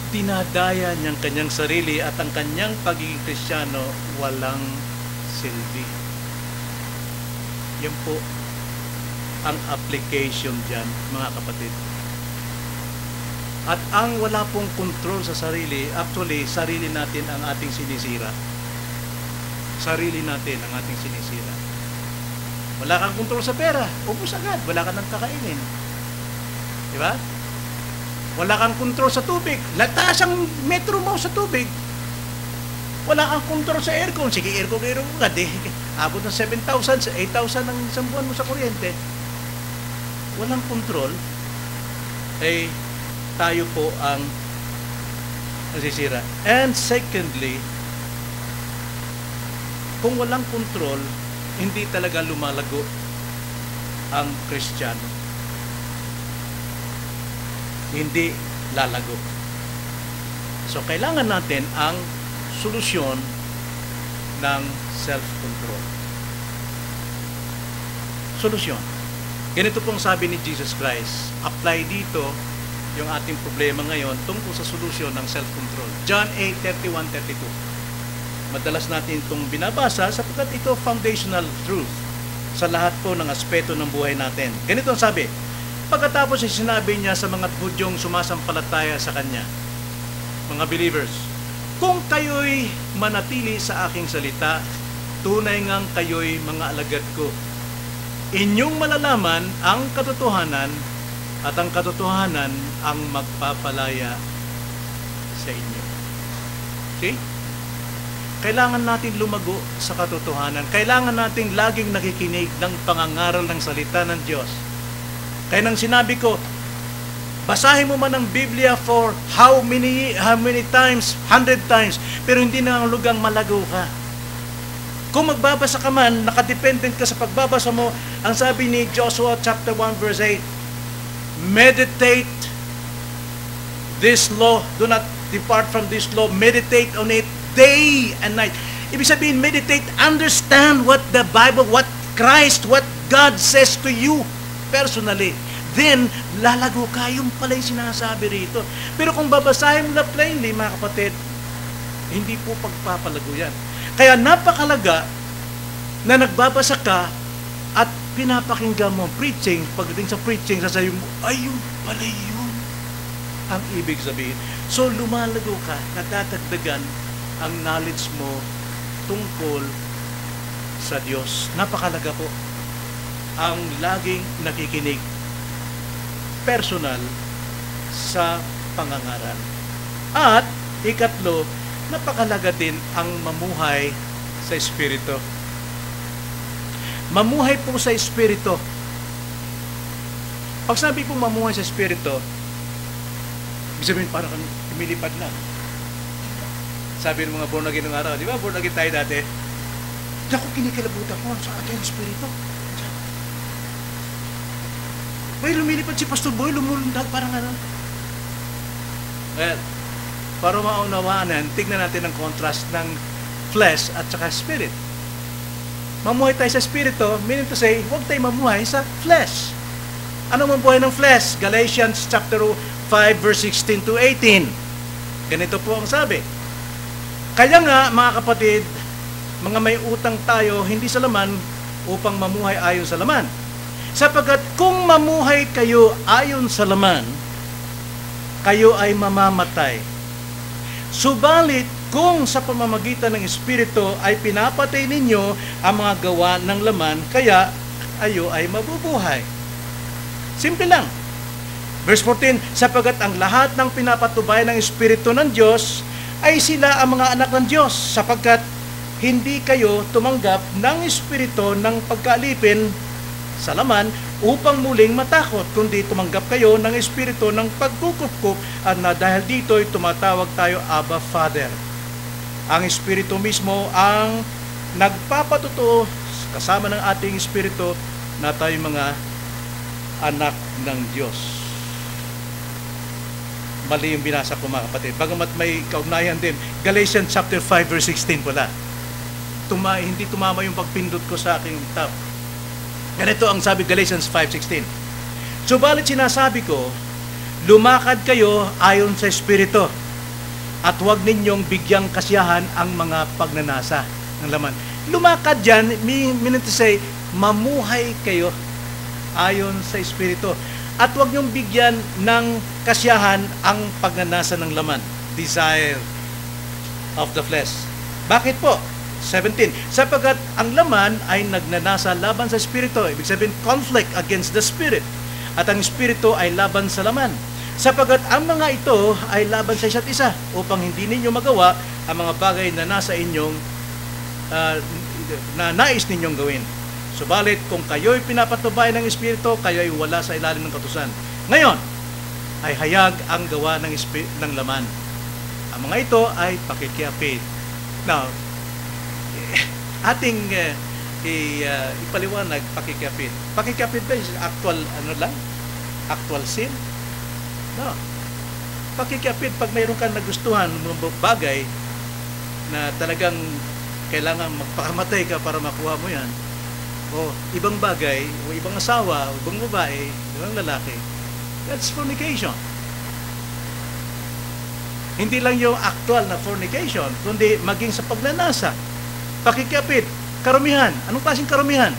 dinadaya niyang kanyang sarili at ang kanyang pagiging Kristiyano walang silbi. Yan po ang application dyan, mga kapatid. At ang wala pong control sa sarili, actually, sarili natin ang ating sinisira. Sarili natin ang ating sinisira. Wala kang control sa pera, ubus agad, wala ka nang kakainin. Di ba? Wala kang control sa tubig, lataas ang metro mo sa tubig. Wala kang control sa aircon, sige aircon agad eh. Abot ng 7,000, 8,000 ang isang buwan mo sa kuryente. Walang control, eh tayo po ang nasisira. And secondly, kung walang control, hindi talaga lumalago ang Kristiyano. Hindi lalago. So, kailangan natin ang solusyon ng self-control. Solusyon. Ganito pong sabi ni Jesus Christ. Apply dito yung ating problema ngayon tungkol sa solusyon ng self-control. John 8:31-32. Madalas natin itong binabasa sapagkat ito foundational truth sa lahat po ng aspeto ng buhay natin. Ganito ang sabi. Pagkatapos ay sinabi niya sa mga Hudyong sumasampalataya sa Kanya, mga believers, kung kayo'y manatili sa aking salita, tunay ngang kayo'y mga alagad ko. Inyong malalaman ang katotohanan at ang katotohanan ang magpapalaya sa inyo. See? Kailangan natin lumago sa katotohanan. Kailangan natin laging nakikinig ng pangangaral ng salita ng Diyos. Kaya nang sinabi ko, basahin mo man ang Biblia for how many times, 100 times, pero hindi na ang lugang malago ka. Kung magbabasa ka man, nakadependent ka sa pagbabasa mo, ang sabi ni Joshua chapter 1 verse 8, meditate this law, do not depart from this law, meditate on it day and night. Ibig sabihin, meditate, understand what the Bible, what Christ, what God says to you personally. Then, lalago ka, yung pala yung sinasabi rito. Pero kung babasahin mo na plainly, mga kapatid, hindi po pagpapalago yan. Kaya napakalaga na nagbabasa ka at pinapakinggan mo preaching, pagdating sa preaching, sasabihin mo, ayun pala yun ang ibig sabihin. So, lumalago ka, natatagdagan ang knowledge mo tungkol sa Diyos. Napakalaga po ang laging nakikinig personal sa pangangaral. At ikatlo, napakalaga din ang mamuhay sa Espiritu. Mamuhay po sa Espiritu. Pag sabi pong mamuhay sa Espiritu, ibig sabihin parang lumilipad lang. Sabi ng mga born again ng araw, di ba? Born again tayo dati. Naku, kinikilabutan ko sa ating Espiritu. May lumilipad si Pastor Boy, lumulundag parang ano. Well, para maunawaan, tignan natin ang contrast ng flesh at saka spirit. Mamuhay tayo sa Espiritu, meaning to say, huwag tayo mamuhay sa flesh. Ano mamuhay ng flesh? Galatians chapter 5 verse 16 to 18. Ganito po ang sabi. Kaya nga, mga kapatid, mga may utang tayo, hindi sa laman, upang mamuhay ayon sa laman. Sapagkat kung mamuhay kayo ayon sa laman, kayo ay mamamatay. Subalit, kung sa pamamagitan ng Espiritu ay pinapatay ninyo ang mga gawa ng laman, kaya kayo ay mabubuhay. Simple lang. Verse 14, sapagkat ang lahat ng pinapatubay ng Espiritu ng Diyos ay sila ang mga anak ng Diyos, sapagkat hindi kayo tumanggap ng Espiritu ng pagkaalipin sa laman upang muling matakot, kundi tumanggap kayo ng Espiritu ng pagkukupkup at na dahil dito ay tumatawag tayo Abba Father. Ang Espiritu mismo ang nagpapatutuo kasama ng ating Espiritu na tayo mga anak ng Diyos. Mali yung binasa ko mga kapatid. Bagamat may kaugnayan din. Galatians chapter 5 verse 16 pala. Hindi tumama yung pagpindot ko sa aking tab. Ganito ang sabi Galatians 5:16. Subalit sinasabi ko, lumakad kayo ayon sa Espiritu at huwag ninyong bigyang kasiyahan ang mga pagnanasa ng laman. Lumakad dyan, meaning to say, mamuhay kayo ayon sa Espiritu. At huwag niyong bigyan ng kasiyahan ang pagnanasa ng laman. Desire of the flesh. Bakit po? 17. Sapagkat ang laman ay nagnanasa laban sa Espiritu. Ibig sabihin, conflict against the Spirit. At ang Espiritu ay laban sa laman. Sapagkat ang mga ito ay laban sa isa't isa upang hindi ninyo magawa ang mga bagay na nasa inyong na nais ninyong gawin. Subalit, kung kayo'y pinapatubay ng Espiritu, kayo'y wala sa ilalim ng kautusan. Ngayon, ay hayag ang gawa ng laman. Ang mga ito ay pakikiapid. Now, ating ipaliwanag pakikiapid. Pakikiapid ba is actual actual sin? No. Pakikiapid pag mayroon kang nagustuhan ng bagay na talagang kailangan magpakamatay ka para makuha mo yan, o ibang bagay, o ibang asawa, o ibang babae, ibang lalaki, that's fornication. Hindi lang yung actual na fornication, kundi maging sa pagnanasa. Pakikiapid, karumihan. Anong klaseng karumihan?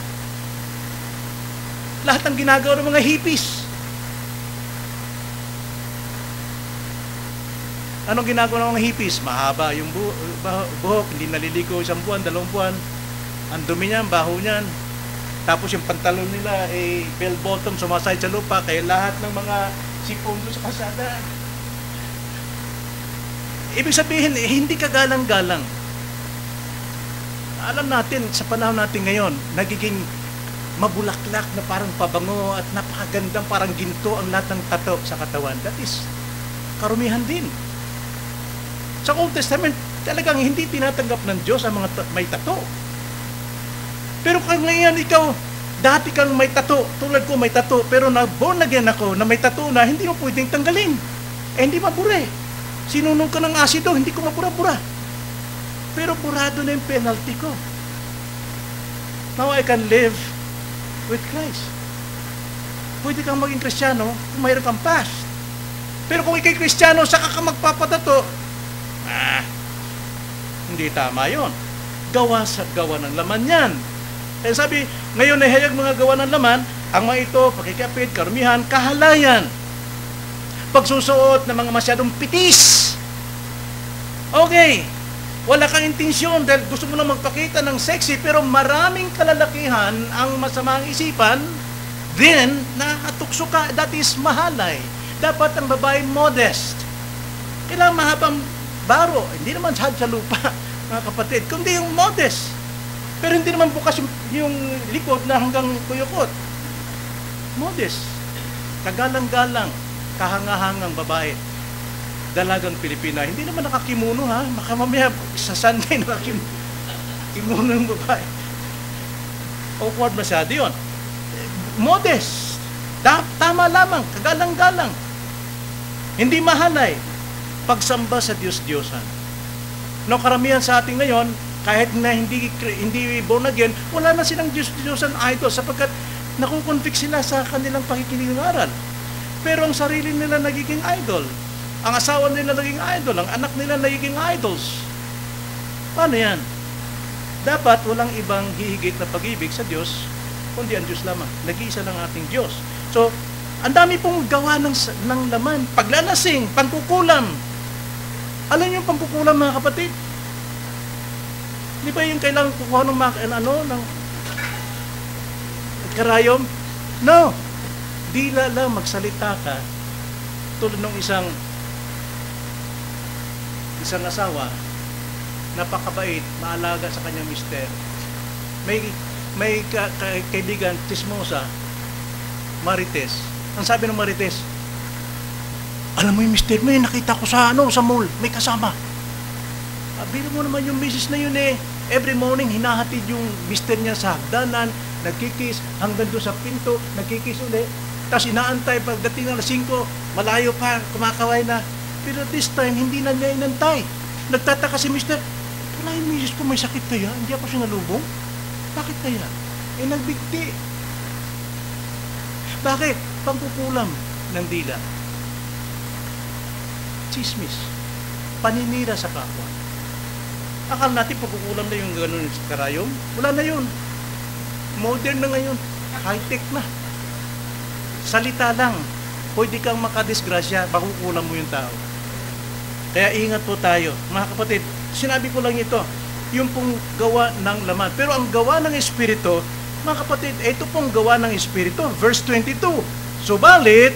Lahat ng ginagawa ng mga hippies. Anong ginagawa ng mga hippies? Mahaba yung buhok, hindi naliligo 1 buwan, 2 buwan. Ang dumi niyan, baho niyan. Tapos yung pantalon nila ay bell bottom, sumasayad sa lupa, kaya lahat ng mga sipon doon sa kasada. Ibig sabihin, hindi ka galang-galang. Alam natin, sa panahon natin ngayon, nagiging mabulaklak na parang pabango at napakagandang parang ginto ang lahat ng tato sa katawan. That is karumihan din. Sa Old Testament, talagang hindi tinatanggap ng Diyos ang mga may tato. Pero kung ngayon ikaw, dati kang may tato, tulad ko may tato, pero born again ako na may tato na, hindi mo pwedeng tanggalin. Hindi mabure. Sinunong ka ng asido, hindi ko mabura-bura. Pero burado na yung penalty ko. Now I can live with Christ. Pwede kang maging Kristiyano kung mayroon kang past. Pero kung ikay Kristiyano, saka ka magpapatato, hindi tama yon. Gawa ng laman yan. Kaya sabi, ngayon ay hayag mga gawa ng laman, ang mga ito, pakikiapid, karumihan, kahalayan, pagsusuot ng mga masyadong pitis. Okay, wala kang intensyon dahil gusto mo na magpakita ng sexy, pero maraming kalalakihan ang masamang isipan, then natukso ka, that is mahalay. Dapat ang babae modest. Kailangan mahabang baro, hindi naman sa lupa, mga kapatid, kundi yung modest. Pero hindi naman bukas yung likod na hanggang kuyukot. Modest. kagalang-galang, kahangahangang babae, dalagang Pilipina, hindi naman nakakimuno ha, makamamaya sa Sunday nakakimuno ng babae. Awkward masyado yun. Modest, tama lamang, kagalang-galang, hindi mahalay, pagsamba sa Diyos-Diyosan. No, karamihan sa atin ngayon, kahit na hindi born again, wala na silang Diyos-Diyosan idol sapagkat nakukonvict sila sa kanilang pakikinig-aral. Pero ang sarili nila nagiging idol. Ang asawa nila naging idol. Ang anak nila nagiging idols. Paano yan? Dapat walang ibang hihigit na pag-ibig sa Diyos, kundi ang Diyos lamang. Nag-iisa lang ating Diyos. So, ang dami pong gawa ng laman. Paglalasing, pangkukulam. Alam niyo yung pangkukulam, mga kapatid? Di ba yung kailangan kukuha ng karayom? No. Dila lang magsalita ka tulad ng isang asawa, napakabait, maalaga sa kanyang mister. May kaibigan, chismosa, Marites. Ang sabi ng Marites, alam mo yung mister mo, nakita ko sa mall, may kasama. Bili mo naman yung misis na yun every morning hinahatid yung mister niya sa hagdanan, nagkikis hanggang doon sa pinto, nagkikis ulit. Tapos inaantay pagdating ng alas 5, malayo pa, kumakaway na. Pero this time, hindi na niya inantay. Nagtataka si mister, wala yung misis ko, may sakit kaya? Hindi ako sinalubong? Bakit kaya? Nagbigti. Bakit? Pangkukulam ng dila. Chismis. Paninira sa kapwa. Akala natin pagkukulam na yung gano'n sa karayom. Wala na yun. Modern na ngayon. High-tech na. Salita lang. Pwede kang makadisgrasya, makukulam mo yung tao. Kaya ingat po tayo. Mga kapatid, sinabi ko lang ito, yung pong gawa ng laman. Pero ang gawa ng Espiritu, mga kapatid, ito pong gawa ng Espiritu. Verse 22. Subalit,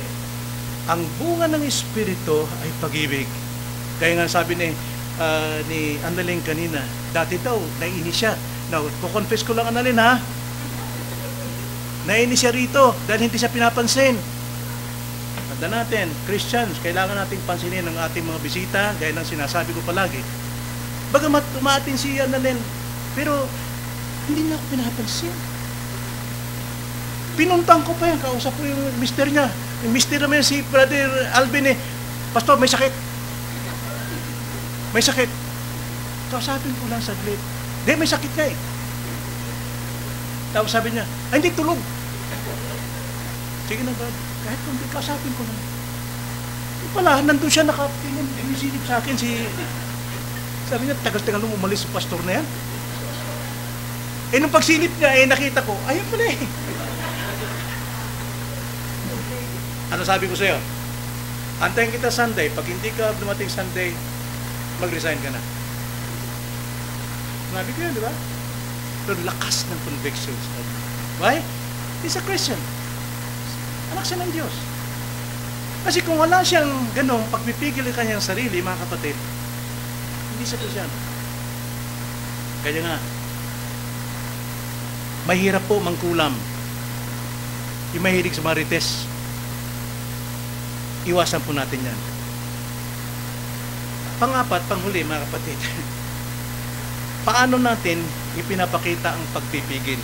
ang bunga ng Espiritu ay pag-ibig. Kaya nga sabi ni Annalyn kanina, dati daw, naiinis siya. Now, kukonfess ko lang, Annalyn, ha? Naiinis siya rito dahil hindi siya pinapansin. Tanda natin, Christians, kailangan nating pansinin ang ating mga bisita, gaya ng sinasabi ko palagi. Bagamat umaatin si Annalyn, pero hindi niya ako pinapansin. Pinuntang ko pa yan, kausap ko yung mister niya. Yung mister naman si Brother Alvin Pastor, may sakit. May sakit. Kausapin ko lang saglit. Hindi, may sakit ka Tapos sabi niya, ay hindi, tulog. Sige na, God. Kahit kung hindi, kausapin ko lang. Pala, nandun siya nakatingin, sinisilip sa akin sabi niya, tagal-tagal nung umalis sa pastor na yan. Nung pagsilip niya, nakita ko, ayun pala Ano sabi ko sa'yo? Antayin kita Sunday. Pag hindi ka dumating Sunday, mag-resign ka na. Sabi ko yun, di ba? Pero lakas ng convictions. Why? He's a Christian. Anak siya ng Diyos. Kasi kung wala siyang ganong pagpipigil ng kanyang sarili, mga kapatid, hindi siya Christian. Kaya nga, mahirap po mangkulam. Yung mahilig sa marites, iwasan po natin yan. Pang-apat, panghuli, mga kapatid, paano natin ipinapakita ang pagpipigil?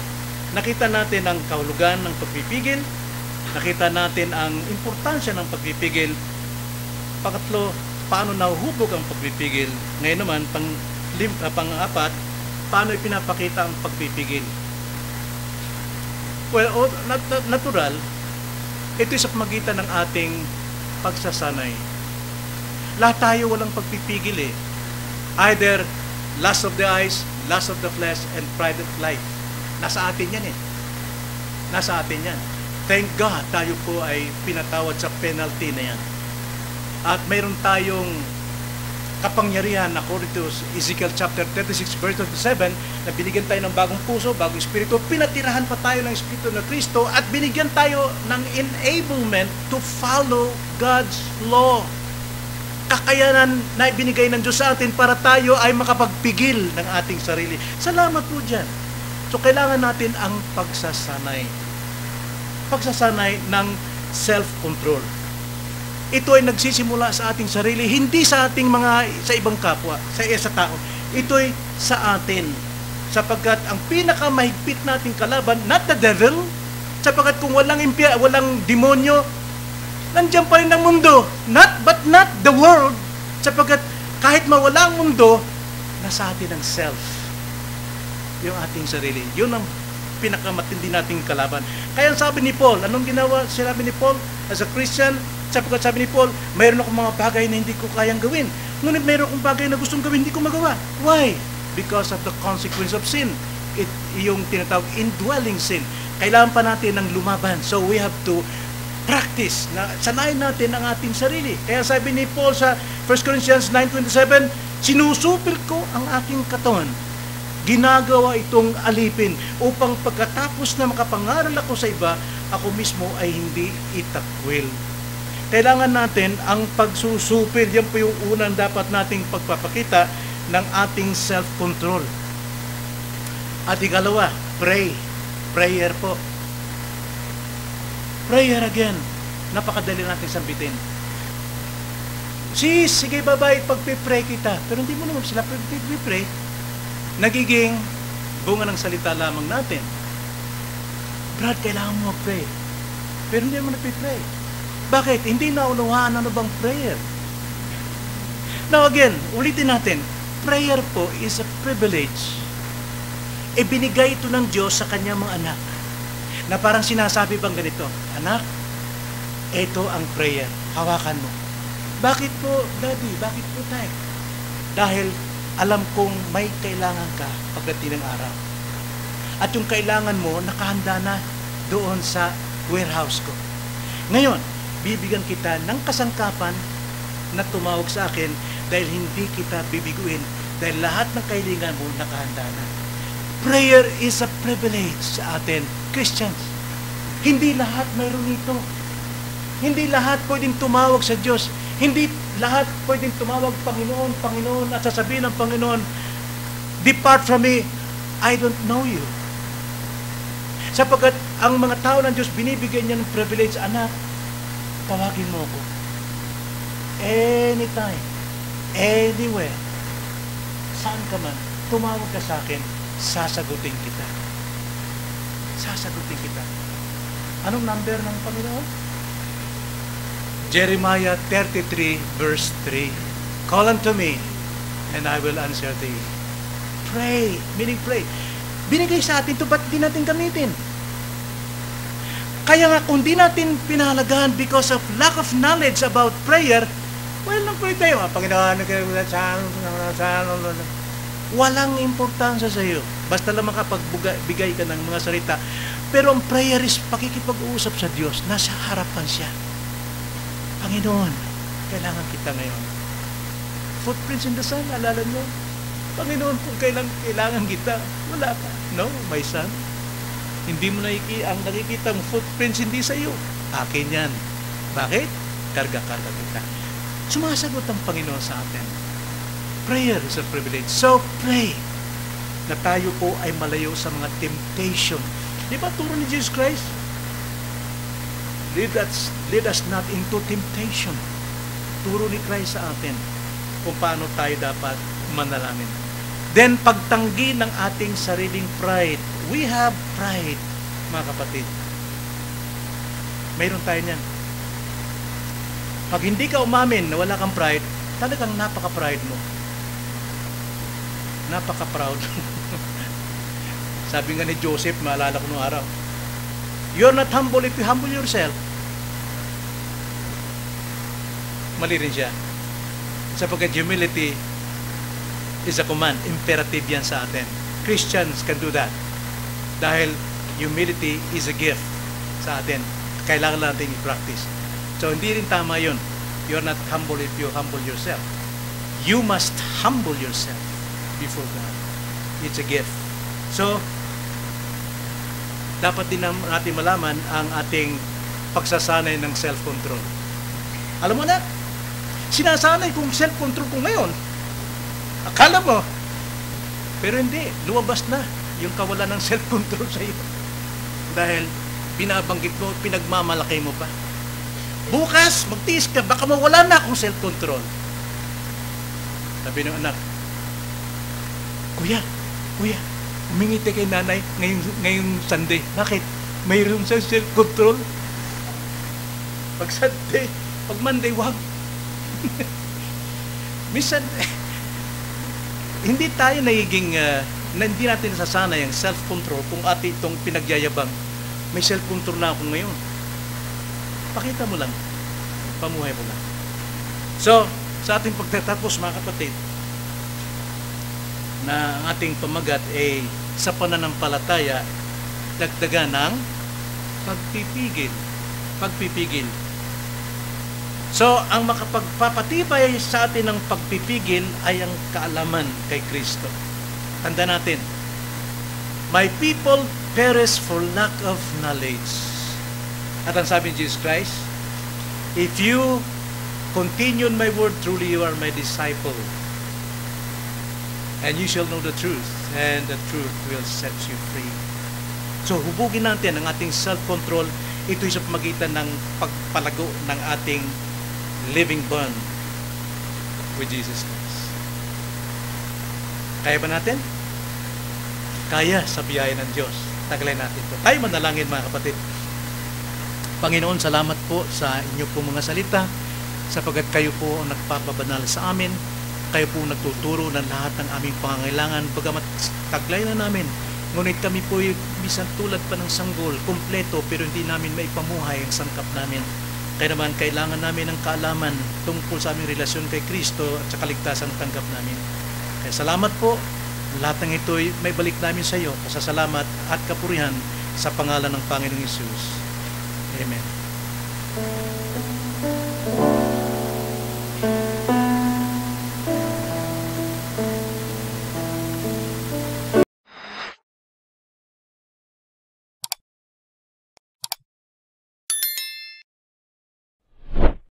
Nakita natin ang kahulugan ng pagpipigil, nakita natin ang importansya ng pagpipigil. Pangatlo, paano nahuhubog ang pagpipigil? Ngayon naman, pang-apat, paano ipinapakita ang pagpipigil? Well, natural, ito sa pamagitan ng ating pagsasanay. Lahat tayo walang pagpipigil Either lust of the eyes, lust of the flesh, and pride of life. Nasa atin yan Nasa atin yan. Thank God, tayo po ay pinatawad sa penalty na yan. At mayroon tayong kapangyarihan according to Ezekiel chapter 36 verse 27 na binigyan tayo ng bagong puso, bagong espiritu, pinatirahan pa tayo ng espiritu ng Kristo at binigyan tayo ng enablement to follow God's law. Kakayanan na ibinigay ng Diyos sa atin para tayo ay makapagpigil ng ating sarili. Salamat po dyan. So kailangan natin ang pagsasanay. Pagsasanay ng self-control. Ito ay nagsisimula sa ating sarili, hindi sa ating sa ibang kapwa, sa tao. Ito ay sa atin. Sapagkat ang pinakamahigpit nating kalaban, not the devil, sapagkat kung walang demonyo, nandiyan pa rin ang mundo. But not the world. Sapagkat kahit mawala ang mundo, nasa atin ang self. Yung ating sarili. Yun ang pinakamatindi nating kalaban. Kaya sabi ni Paul, anong sinabi ni Paul as a Christian? Sapagkat sabi ni Paul, mayroon akong mga bagay na hindi ko kayang gawin. Ngunit mayroon akong bagay na gustong gawin, hindi ko magawa. Why? Because of the consequence of sin. Yung tinatawag indwelling sin. Kailangan pa natin ng lumaban. So we have to practice. Sanayin natin ang ating sarili. Kaya sabi ni Paul sa 1 Corinthians 9:27, sinusupil ko ang aking katawan. Ginagawa itong alipin upang pagkatapos na makapangaral ako sa iba, ako mismo ay hindi itakwil. Kailangan natin ang pagsusupil. Yan po yung unang dapat nating pagpapakita ng ating self-control. At ikalawa, pray. Prayer po. Prayer again. Napakadali natin sambitin. Sige babae, pagpipray kita. Pero hindi mo naman sila pagpipray. Nagiging bunga ng salita lamang natin. Brad, kailangan mo mag-pray. Pero hindi mo nagpipray. Bakit? Hindi naunawaan ano bang prayer. Now again, ulitin natin. Prayer po is a privilege. Ibinigay ito ng Diyos sa kanyang mga anak. Na parang sinasabi bang ganito, anak, ito ang prayer. Hawakan mo. Bakit po, Daddy? Bakit po, Tay? Dahil alam kong may kailangan ka pagdating ng araw. At yung kailangan mo, nakahanda na doon sa warehouse ko. Ngayon, bibigyan kita ng kasangkapan na tumawag sa akin dahil hindi kita bibiguin dahil lahat ng kailangan mo nakahanda na. Prayer is a privilege sa atin, Christians. Hindi lahat mayroon ito. Hindi lahat pwedeng tumawag sa Diyos. Hindi lahat pwedeng tumawag, Panginoon, Panginoon, at sasabihin ng Panginoon, depart from me, I don't know you. Sapagkat ang mga tao ng Diyos, binibigyan niya ng privilege, anak, tawagin mo ko. Anytime, anywhere, saan ka man, tumawag ka sa akin, sasagutin kita. Sasagutin kita. Anong number ng Panginoon? Jeremiah 33 verse 3. Call unto me, and I will answer thee. Pray, meaning pray. Binigay sa atin ito, ba't di natin gamitin? Kaya nga, kung di natin pinahalagaan because of lack of knowledge about prayer, well, nag-pray tayo. Panginoon, walang importansya sa iyo. Basta lang makapagbigay ka ng mga salita. Pero ang prayer is pakikipag-uusap sa Diyos. Nasa harapan siya. Panginoon, kailangan kita ngayon. Footprints in the sun, alala mo? Panginoon, kung kailangan kita, wala ka. No, my son. Hindi mo ang nakikita ang footprints hindi sa iyo. Akin yan. Bakit? Karga-karga kita. Sumasagot ang Panginoon sa atin. Prayer is a privilege. So, pray na tayo po ay malayo sa mga temptation. Di ba turo ni Jesus Christ? Lead us not into temptation. Turo ni Christ sa atin kung paano tayo dapat manalangin. Then, pagtanggi ng ating sariling pride. We have pride, mga kapatid. Mayroon tayo niyan. Pag hindi ka umamin na wala kang pride, talagang napaka-pride mo. Napaka-proud. Sabi nga ni Joseph, maalala ko nung araw, you're not humble if you humble yourself. Mali rin siya. Sapagkat humility is a command. Imperative yan sa atin. Christians can do that. Dahil humility is a gift sa atin. Kailangan natin i-practice. So, hindi rin tama yun. You're not humble if you humble yourself. You must humble yourself before God. It's a gift. So, dapat din natin malaman ang ating pagsasanay ng self-control. Alam mo na, sinasanay kong self-control ko ngayon. Akala mo, pero hindi, lumabas na yung kawalan ng self-control sa iyo. Dahil binabanggit mo, pinagmamalaki mo pa. Bukas, magtiis ka, baka mawala na akong self-control. Sabi ng anak, Kuya, humingi tayo kay nanay ngayong Sunday. Bakit? Mayroon siyang self-control. Pag Sunday, pag Monday, wag. Minsan, hindi tayo nagiging, hindi natin nasasanay ang self-control kung ati itong pinagyayabang. May self-control na ako ngayon. Pakita mo lang. Pamuhay mo lang. So, sa ating pagtatapos, mga kapatid, na ang ating pamagat ay sa pananampalataya, dagdagan ng pagpipigil. So, ang makapagpapatibay sa atin ng pagpipigil ay ang kaalaman kay Kristo. Tanda natin, my people perish for lack of knowledge. At ang sabi ni Jesus Christ, if you continue in my word, truly you are my disciple. And you shall know the truth, and the truth will set you free. So, hubugin natin ang ating self-control. Ito'y sa pamagitan ng pagpalago ng ating living bond with Jesus Christ. Kaya ba natin? Kaya sa biyaya ng Diyos. Tagalay natin ito. Tayo manalangin, mga kapatid. Panginoon, salamat po sa inyo po mga salita, sapagkat kayo po ang nagpapabanal sa amin. Kayo po nagtuturo ng lahat ng aming pangangailangan, bagamat taglay na namin. Ngunit kami po bisan tulad pa ng sanggol, kumpleto, pero hindi namin maipamuhay ang sangkap namin. Kaya naman, kailangan namin ng kaalaman tungkol sa aming relasyon kay Kristo at sa kaligtasan tanggap namin. Kaya salamat po. Lahat ng ito'y may balik namin sa iyo. Pasasalamat at kapurihan sa pangalan ng Panginoong Hesus. Amen.